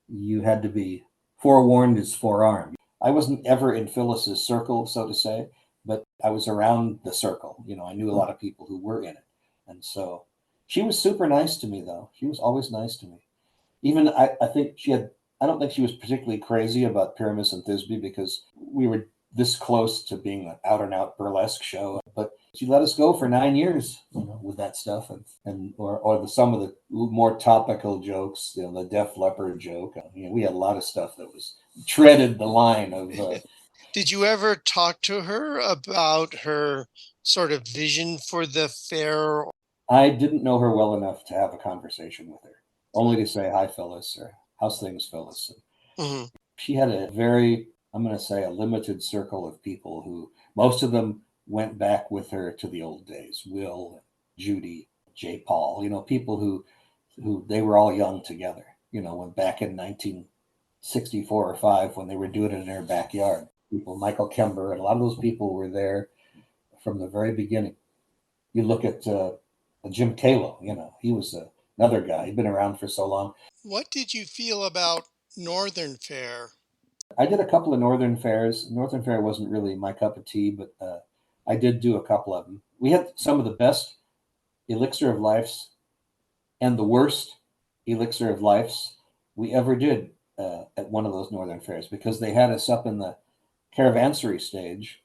Speaker 2: you had to be forewarned is forearmed. I wasn't ever in Phyllis's circle, so to say, but I was around the circle. I knew a lot of people who were in it. And so she was super nice to me, though. She was always nice to me. Even I think I don't think she was particularly crazy about Pyramus and Thisbe because we were this close to being an out and out burlesque show. But she let us go for 9 years, with that stuff, or some of the more topical jokes, the Def Leppard joke. We had a lot of stuff that was treaded the line of.
Speaker 1: Did you ever talk to her about her sort of vision for the fair?
Speaker 2: I didn't know her well enough to have a conversation with her, only to say, hi, Phyllis, or how's things, Phyllis?
Speaker 1: Mm-hmm.
Speaker 2: She had a very, I'm going to say, a limited circle of people who, most of them went back with her to the old days. Will, Judy, J. Paul, people who they were all young together, when back in 1964 or 5, when they were doing it in their backyard. People, Michael Kember, and a lot of those people were there from the very beginning. You look at Jim Kalo, he was another guy. He'd been around for so long.
Speaker 1: What did you feel about Northern Fair?
Speaker 2: I did a couple of Northern Fairs. Northern Fair wasn't really my cup of tea, but I did do a couple of them. We had some of the best Elixir of Lives and the worst Elixir of Lives we ever did at one of those Northern Fairs, because they had us up in the caravansary stage,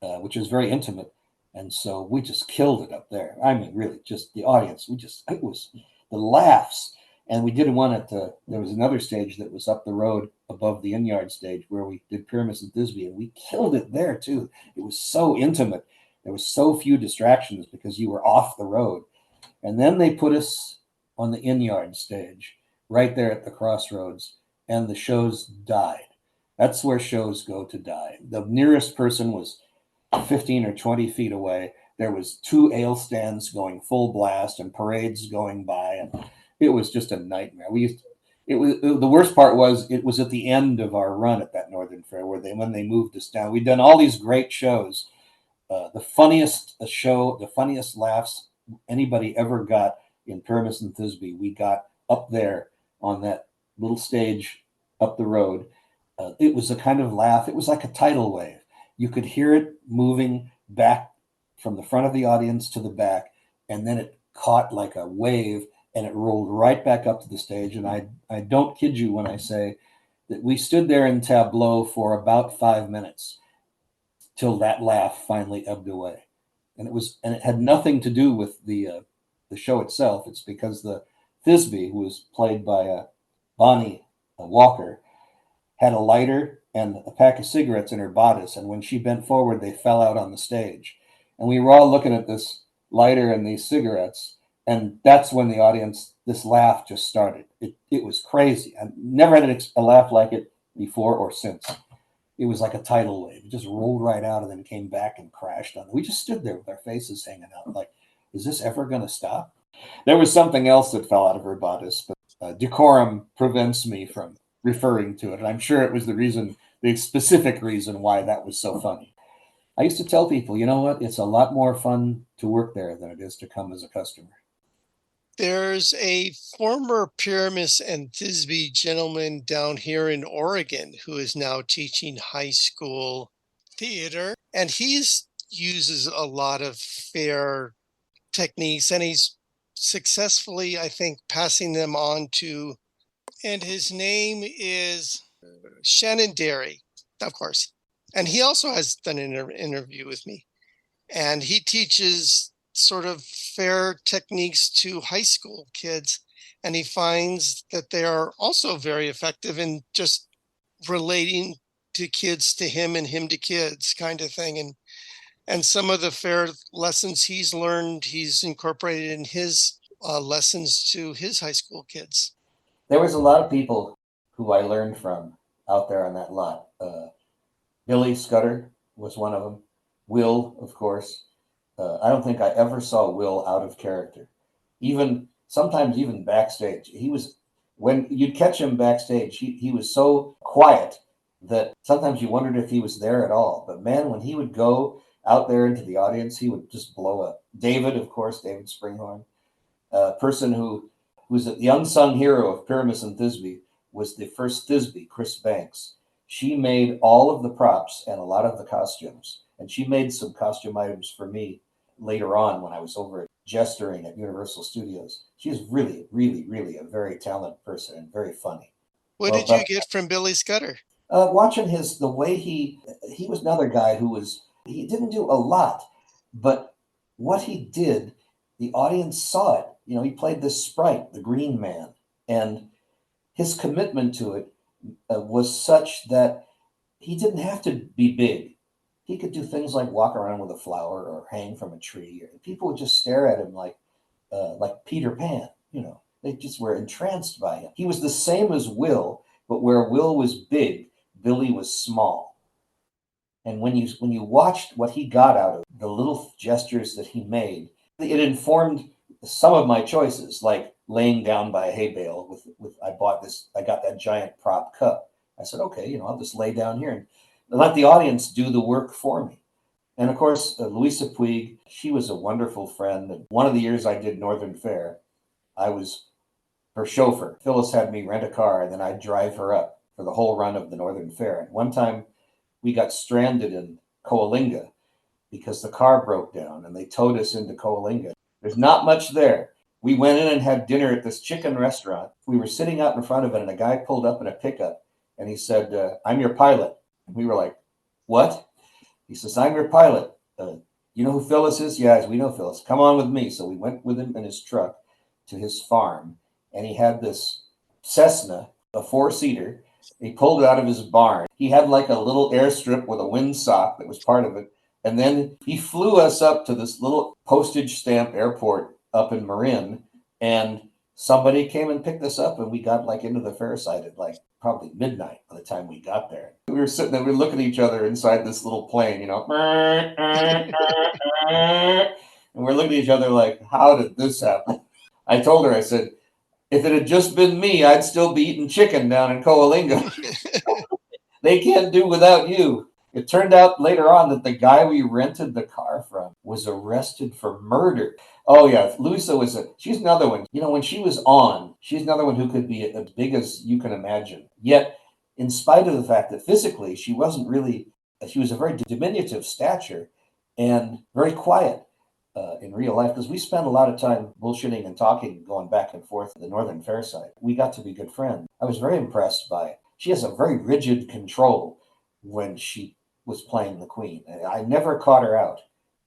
Speaker 2: which is very intimate. And so we just killed it up there. I mean, really, just the audience. It was the laughs. And we did one there was another stage that was up the road above the in-yard stage where we did Pyramus and Thisbe, and we killed it there too. It was so intimate. There was so few distractions because you were off the road. And then they put us on the in-yard stage right there at the crossroads, and the shows died. That's where shows go to die. The nearest person was 15 or 20 feet away. There was 2 ale stands going full blast and parades going by, and it was just a nightmare. The worst part was it was at the end of our run at that Northern Fair when they moved us down. We'd done all these great shows. The funniest show, the funniest laughs anybody ever got in Pyramus and Thisbe, we got up there on that little stage up the road. It was a kind of laugh. It was like a tidal wave. You could hear it moving back from the front of the audience to the back, and then it caught like a wave, and it rolled right back up to the stage. And I don't kid you when I say that we stood there in tableau for about 5 minutes till that laugh finally ebbed away. And it had nothing to do with the show itself. It's because the Thisbe, who was played by Bonnie Walker, had a lighter and a pack of cigarettes in her bodice, and when she bent forward, they fell out on the stage. And we were all looking at this lighter and these cigarettes, and that's when the audience, this laugh just started. It was crazy. I never had a laugh like it before or since. It was like a tidal wave. It just rolled right out and then came back and crashed on it. We just stood there with our faces hanging out like, is this ever going to stop? There was something else that fell out of her bodice, but decorum prevents me from referring to it. And I'm sure it was the specific reason why that was so funny. I used to tell people, you know what? It's a lot more fun to work there than it is to come as a customer.
Speaker 1: There's a former Pyramus and Thisbe gentleman down here in Oregon who is now teaching high school theater, and he's uses a lot of Faire techniques, and he's successfully, I think, passing them on to, and his name is Shannon Derry, of course. And he also has done an interview with me, and he teaches sort of Faire techniques to high school kids, and he finds that they are also very effective in just relating to kids to him and him to kids kind of thing. And some of the Faire lessons he's learned, he's incorporated in his lessons to his high school kids.
Speaker 2: There was a lot of people who I learned from out there on that lot. Billy Scudder was one of them. Will, of course. I don't think I ever saw Will out of character. Sometimes even backstage. When you'd catch him backstage, he was so quiet that sometimes you wondered if he was there at all. But man, when he would go out there into the audience, he would just blow up. David, of course, David Sprinhorn, a person who's the unsung hero of Pyramus and Thisbe, was the first Thisbe, Chris Banks. She made all of the props and a lot of the costumes. And she made some costume items for me later on when I was over at gesturing at Universal Studios. She's really, really, really a very talented person and very funny.
Speaker 1: What did you get from Billy Scudder?
Speaker 2: Watching the way he was another guy he didn't do a lot, but what he did, the audience saw it. You know, he played this sprite, the Green Man, and his commitment to it was such that he didn't have to be big. He could do things like walk around with a flower or hang from a tree. People would just stare at him like Peter Pan. You know, they just were entranced by him. He was the same as Will, but where Will was big, Billy was small. And when you watched what he got out of the little gestures that he made, it informed some of my choices, like laying down by a hay bale I got that giant prop cup. I said, okay, I'll just lay down here and let the audience do the work for me. And of course, Luisa Puig, she was a wonderful friend. And one of the years I did Northern Fair, I was her chauffeur. Phyllis had me rent a car, and then I'd drive her up for the whole run of the Northern Fair. And one time we got stranded in Coalinga because the car broke down, and they towed us into Coalinga. There's not much there. We went in and had dinner at this chicken restaurant. We were sitting out in front of it, and a guy pulled up in a pickup, and he said, I'm your pilot. And we were like, what? He says, I'm your pilot. You know who Phyllis is? Yes, we know Phyllis. Come on with me. So we went with him in his truck to his farm, and he had this Cessna, a four-seater. He pulled it out of his barn. He had like a little airstrip with a windsock that was part of it. And then he flew us up to this little postage stamp airport up in Marin, and somebody came and picked us up, and we got like into the fair site at like probably midnight by the time we got there. We were sitting there, we were looking at each other inside this little plane, you know, and we're looking at each other like, how did this happen? I told her, I said, if it had just been me, I'd still be eating chicken down in Coalinga. They can't do without you. It turned out later on that the guy we rented the car from was arrested for murder. Oh yeah, Luisa she's another one. You know, when she was on, she's another one who could be as big as you can imagine. Yet, in spite of the fact that physically she was a very diminutive stature and very quiet in real life, because we spent a lot of time bullshitting and talking, going back and forth at the Northern Fair side. We got to be good friends. I was very impressed by it. She has a very rigid control when she was playing the queen. I never caught her out.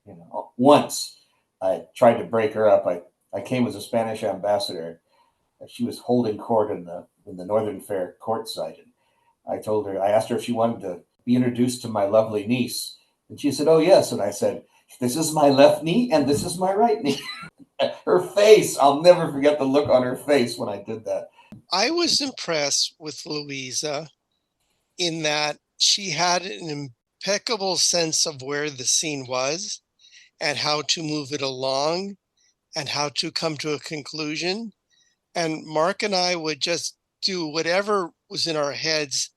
Speaker 2: You know, once I tried to break her up. I came as a Spanish ambassador. She was holding court in the Northern Fair court site. And I asked her if she wanted to be introduced to my lovely niece. And she said, oh, yes. And I said, this is my left knee and this is my right knee. Her face, I'll never forget the look on her face when I did that.
Speaker 1: I was impressed with Luisa in that she had an impeccable sense of where the scene was and how to move it along and how to come to a conclusion. And Mark and I would just do whatever was in our heads.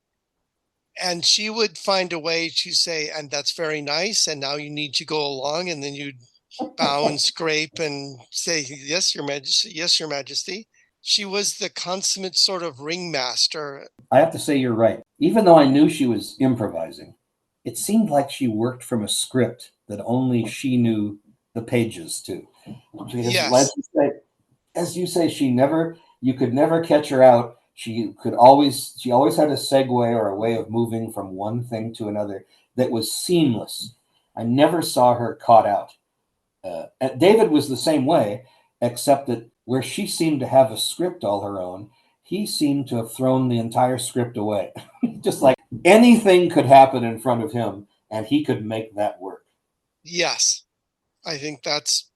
Speaker 1: And she would find a way to say, and that's very nice. And now you need to go along. And then you'd bow and scrape and say, yes, Your Majesty. Yes, Your Majesty. She was the consummate sort of ringmaster.
Speaker 2: I have to say you're right. Even though I knew she was improvising, it seemed like she worked from a script that only she knew the pages to. Because
Speaker 1: Yes.
Speaker 2: as you say, you could never catch her out. She always had a segue or a way of moving from one thing to another that was seamless. I never saw her caught out. David was the same way, except that where she seemed to have a script all her own, he seemed to have thrown the entire script away. Just like anything could happen in front of him, and he could make that work.
Speaker 1: Yes. I think that's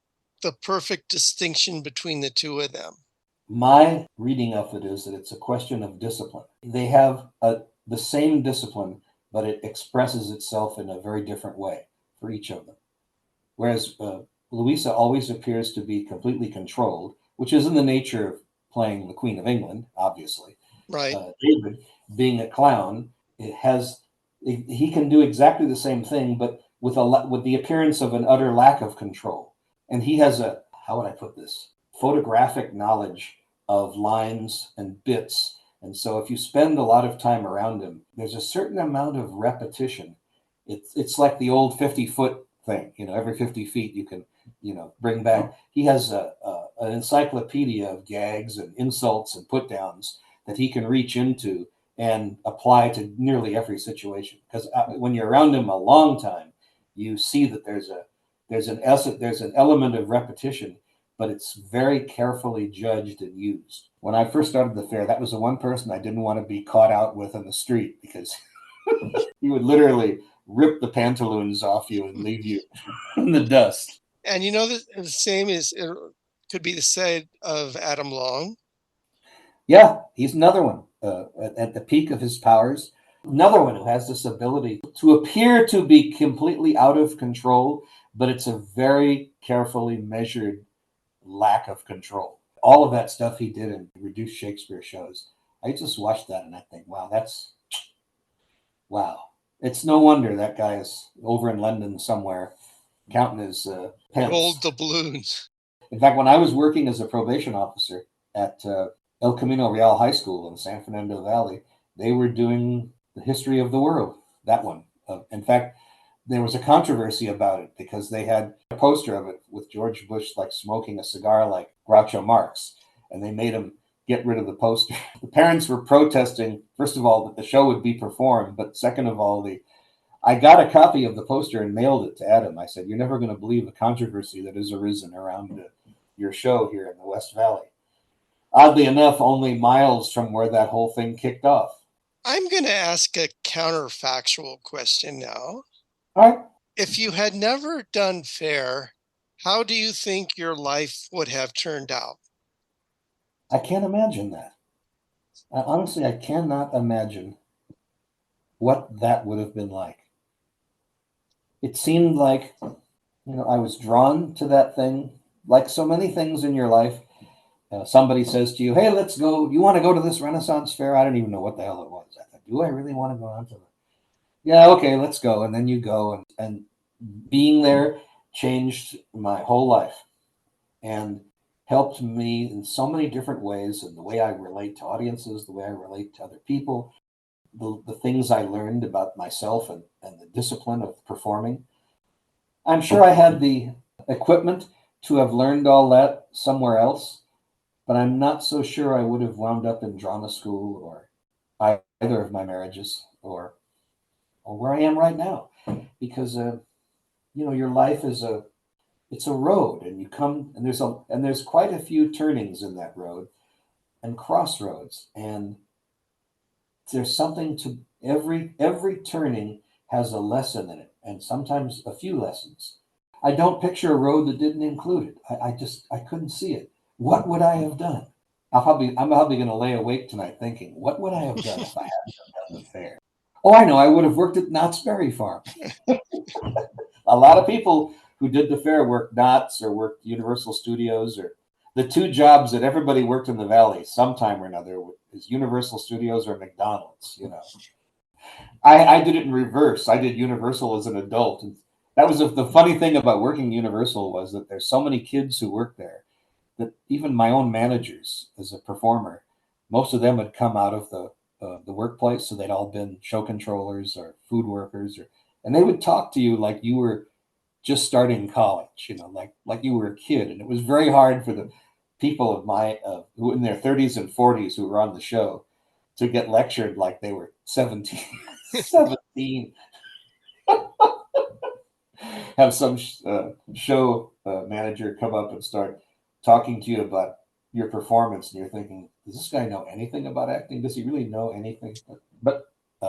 Speaker 1: the perfect distinction between the two of them.
Speaker 2: My reading of it is that it's a question of discipline. They have the same discipline, but it expresses itself in a very different way for each of them. Whereas Luisa always appears to be completely controlled, which is in the nature of playing the Queen of England, obviously.
Speaker 1: Right.
Speaker 2: David, being a clown, he can do exactly the same thing, but with the appearance of an utter lack of control. And he has how would I put this? Photographic knowledge of lines and bits. And so if you spend a lot of time around him, there's a certain amount of repetition. It's like the old 50-foot thing. You know, every 50 feet you can, bring back. He has an encyclopedia of gags and insults and put downs that he can reach into and apply to nearly every situation. Because when you're around him a long time, you see that there's an element of repetition, but it's very carefully judged and used. When I first started the fair, that was the one person I didn't want to be caught out with in the street, because he would literally rip the pantaloons off you and leave you in the dust.
Speaker 1: And the same could be said of Adam Long.
Speaker 2: Yeah, he's another one at the peak of his powers. Another one who has this ability to appear to be completely out of control, but it's a very carefully measured lack of control. All of that stuff he did in reduced Shakespeare shows, I just watched that and I think, wow. It's no wonder that guy is over in London somewhere counting his pence.
Speaker 1: Gold doubloons.
Speaker 2: In fact, when I was working as a probation officer at El Camino Real High School in San Fernando Valley, they were doing the history of the world, that one. In fact, there was a controversy about it because they had a poster of it with George Bush like smoking a cigar like Groucho Marx, and they made him get rid of the poster. The parents were protesting, first of all, that the show would be performed, but second of all, I got a copy of the poster and mailed it to Adam. I said, "You're never going to believe the controversy that has arisen around your show here in the West Valley." Oddly enough, only miles from where that whole thing kicked off.
Speaker 1: I'm going to ask a counterfactual question now.
Speaker 2: All right.
Speaker 1: If you had never done Faire, how do you think your life would have turned out?
Speaker 2: I can't imagine that. Honestly, I cannot imagine what that would have been like. It seemed like, I was drawn to that thing, like so many things in your life. Somebody says to you, "Hey, let's go. You want to go to this Renaissance fair?" I don't even know what the hell it was. I thought, do I really want to go out to it? Yeah, okay, let's go. And then you go, and being there changed my whole life and helped me in so many different ways, and the way I relate to audiences, the way I relate to other people, the things I learned about myself and the discipline of performing. I'm sure I had the equipment to have learned all that somewhere else, but I'm not so sure I would have wound up in drama school or either of my marriages or where I am right now, because your life is it's a road, and you come and there's quite a few turnings in that road and crossroads, and there's something to every turning has a lesson in it, and sometimes a few lessons. I don't picture a road that didn't include it. I couldn't see it. What would I have done? I'm probably going to lay awake tonight thinking, what would I have done if I hadn't done the fair? Oh, I know. I would have worked at Knott's Berry Farm. A lot of people who did the fair worked Knott's or worked Universal Studios, or the two jobs that everybody worked in the Valley sometime or another is Universal Studios or McDonald's. I did it in reverse. I did Universal as an adult, and that was the funny thing about working Universal was that there's so many kids who work there that even my own managers as a performer, most of them had come out of the workplace, so they'd all been show controllers or food workers, and they would talk to you like you were just starting college, like you were a kid, and it was very hard for the people of my who in their 30s and 40s who were on the show to get lectured like they were 17. 17. Have some show manager come up and start talking to you about your performance, and you're thinking, does this guy know anything about acting? Does he really know anything? But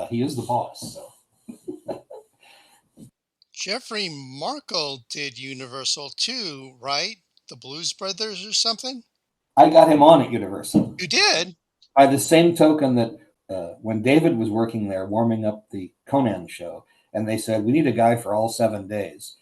Speaker 2: he is the boss. So
Speaker 1: Jeffrey Markle did Universal too, right? The Blues Brothers or something?
Speaker 2: I got him on at Universal.
Speaker 1: You did?
Speaker 2: By the same token that when David was working there, warming up the Conan show, and they said, we need a guy for all 7 days.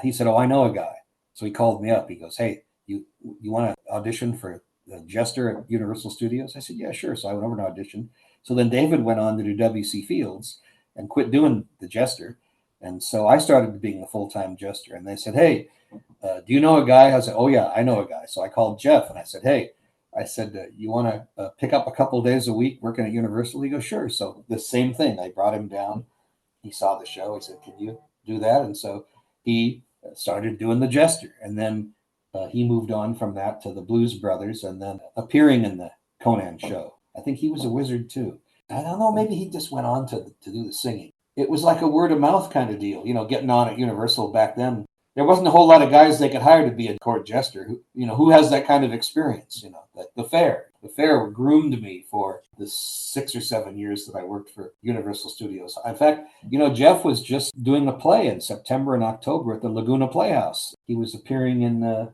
Speaker 2: He said, oh, I know a guy. So he called me up. He goes, hey, you want to audition for the Jester at Universal Studios? I said, yeah, sure. So I went over to audition. So then David went on to do W.C. Fields and quit doing the Jester. And so I started being a full-time Jester. And they said, hey, do you know a guy? I said, oh, yeah, I know a guy. So I called Jeff and I said, hey, you want to pick up a couple days a week working at Universal? He goes, sure. So the same thing. I brought him down. He saw the show. He said, can you do that? And so he started doing the Jester. And then he moved on from that to the Blues Brothers and then appearing in the Conan show. I think he was a wizard too. I don't know. Maybe he just went on to do the singing. It was like a word of mouth kind of deal, getting on at Universal back then. There wasn't a whole lot of guys they could hire to be a court jester who has that kind of experience. The Faire groomed me for the 6 or 7 years that I worked for Universal Studios. In fact, Jeff was just doing a play in September and October at the Laguna Playhouse. He was appearing in The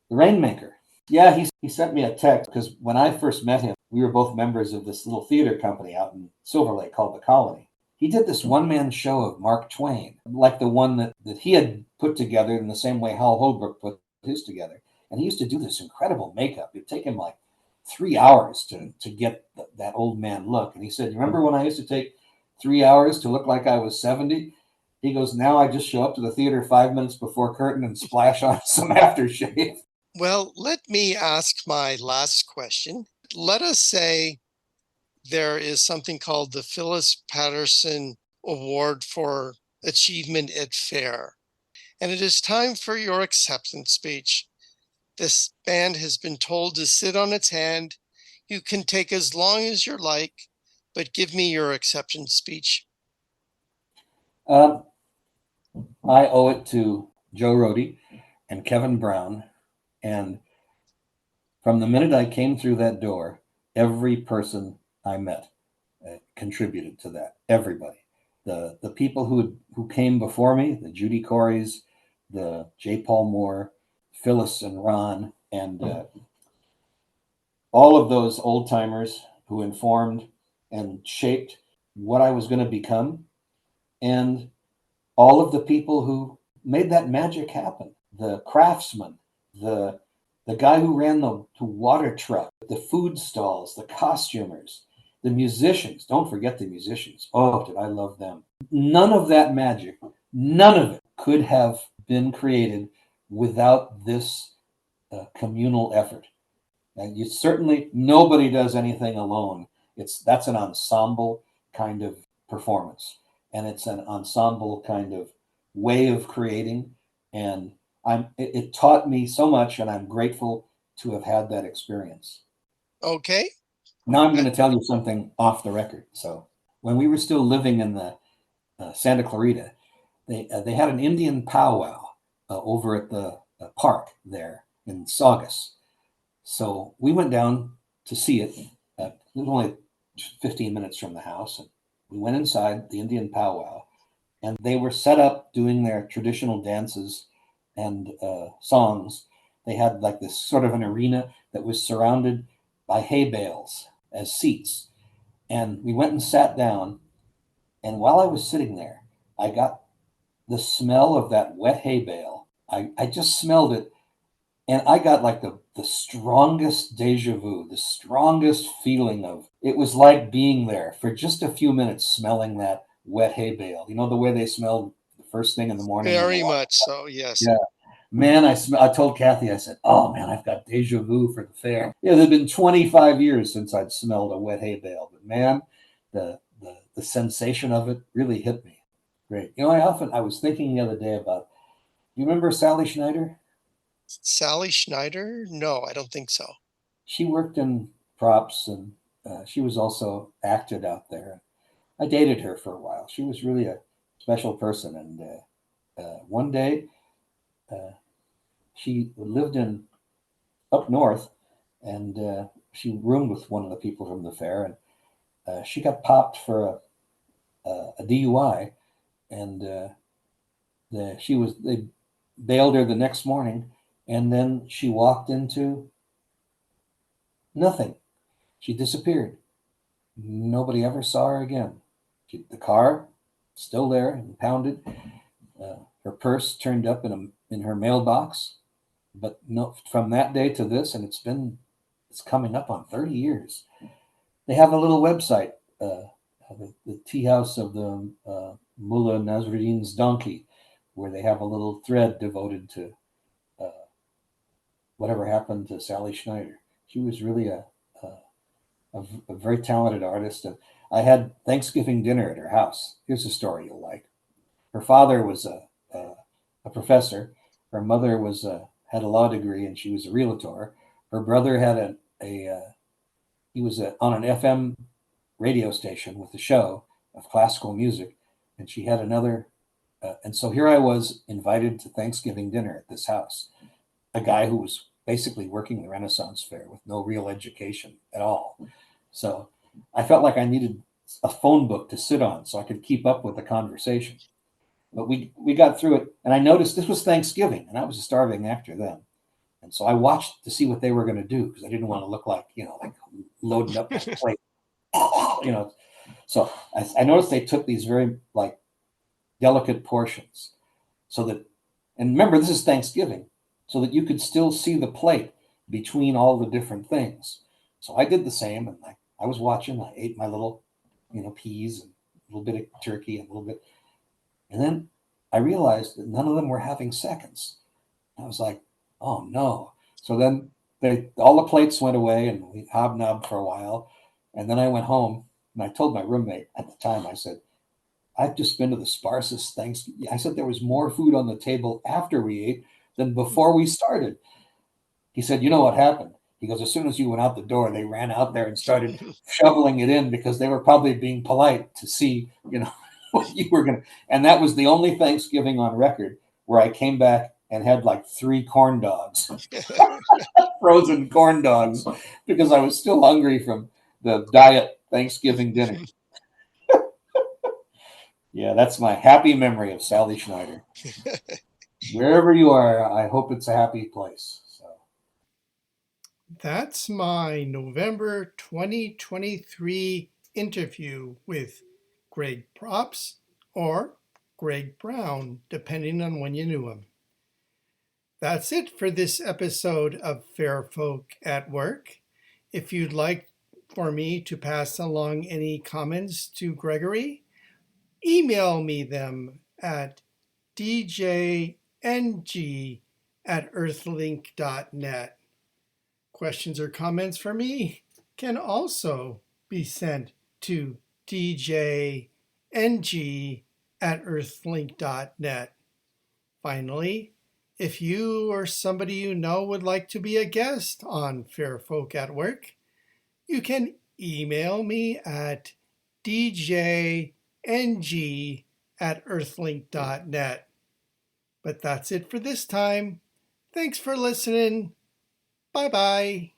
Speaker 2: Rainmaker. Yeah, he sent me a text because when I first met him, we were both members of this little theater company out in Silver Lake called The Colony. He did this one-man show of Mark Twain, like the one that he had put together in the same way Hal Holbrook put his together. And he used to do this incredible makeup. It'd take him like 3 hours to get that old man look. And he said, remember when I used to take 3 hours to look like I was 70? He goes, now I just show up to the theater 5 minutes before curtain and splash on some aftershave.
Speaker 1: Well, let me ask my last question. Let us say there is something called the Phyllis Patterson Award for Achievement at Faire, and it is time for your acceptance speech. This band has been told to sit on its hand. You can take as long as you like, but give me your acceptance speech.
Speaker 2: Um, I owe it to Joe Rohde and Kevin Brown. And from the minute I came through that door, every person I met contributed to that. Everybody, the people who came before me, the Judy Coreys, the J. Paul Moore, Phyllis and Ron, and all of those old timers who informed and shaped what I was going to become, and all of the people who made that magic happen. The craftsmen, the the guy who ran the water truck, the food stalls, the costumers, the musicians. Don't forget the musicians. Oh, did I love them? None of that magic, none of it could have been created without this communal effort. And you certainly nobody does anything alone. That's an ensemble kind of performance, and it's an ensemble kind of way of creating. And it taught me so much, and I'm grateful to have had that experience.
Speaker 1: Okay.
Speaker 2: Now I'm going to tell you something off the record. So when we were still living in the Santa Clarita, they had an Indian powwow over at the park there in Saugus. So we went down to see it. It was only 15 minutes from the house. And we went inside the Indian powwow, and they were set up doing their traditional dances and songs. They had like this sort of an arena that was surrounded by hay bales as seats. And we went and sat down. And while I was sitting there, I got the smell of that wet hay bale. I just smelled it, and I got like the strongest deja vu, the strongest feeling of it was like being there for just a few minutes, smelling that wet hay bale. You know the way they smelled the first thing in the morning when the
Speaker 1: Very
Speaker 2: water.
Speaker 1: much so. Yes.
Speaker 2: Yeah, man, I told Kathy, I said, "Oh man, I've got deja vu for the fair." Yeah, it had been 25 years since I'd smelled a wet hay bale, but man, the sensation of it really hit me. Great. You know, I was thinking the other day about. You remember Sally Schneider?
Speaker 1: Sally Schneider? No, I don't think so.
Speaker 2: She worked in props, and she was also acted out there. I dated her for a while. She was really a special person. And one day, uh, she lived in up north, and she roomed with one of the people from the fair, and she got popped for a DUI, and they bailed her the next morning, and then she walked into nothing. She disappeared. Nobody ever saw her again. The car still there, impounded. Her purse turned up in her mailbox, but no. From that day to this, and it's coming up on 30 years. They have a little website, the Tea House of the Mullah Nasruddin's donkey, where they have a little thread devoted to uh, whatever happened to Sally Schneider. She was really a very talented artist. And I had Thanksgiving dinner at her house. Here's a story you'll like. Her father was a professor. Her mother had a law degree, and she was a realtor. Her brother had he was on an FM radio station with a show of classical music, and she had another. And so here I was invited to Thanksgiving dinner at this house. A guy who was basically working the Renaissance Fair with no real education at all. So I felt like I needed a phone book to sit on so I could keep up with the conversation. But we got through it, and I noticed this was Thanksgiving, and I was a starving actor then. And so I watched to see what they were going to do because I didn't want to look like, like loading up my plate, you know. So I noticed they took these very like delicate portions so that, and remember, this is Thanksgiving, so that you could still see the plate between all the different things. So I did the same, and I was watching. I ate my little, peas and a little bit of turkey and a little bit, and then I realized that none of them were having seconds. I was like, oh no. So then all the plates went away, and we hobnobbed for a while, and then I went home, and I told my roommate at the time, I said, I've just been to the sparsest Thanksgiving. I said there was more food on the table after we ate than before we started. He said, you know what happened? He goes, as soon as you went out the door, they ran out there and started shoveling it in because they were probably being polite to see, You were gonna, and that was the only Thanksgiving on record where I came back and had like 3 corn dogs, frozen corn dogs, because I was still hungry from the diet Thanksgiving dinner. Yeah, that's my happy memory of Sally Schneider. Wherever you are, I hope it's a happy place. So
Speaker 3: That's my November 2023 interview with Greg Propst or Greg Brown, depending on when you knew him. That's it for this episode of Fair Folk at Work. If you'd like for me to pass along any comments to Gregory, email me them at djng@earthlink.net. Questions or comments for me can also be sent to djng@earthlink.net. Finally, if you or somebody you know would like to be a guest on Fair Folk at Work, you can email me at djng@earthlink.net. But that's it for this time. Thanks for listening. Bye bye.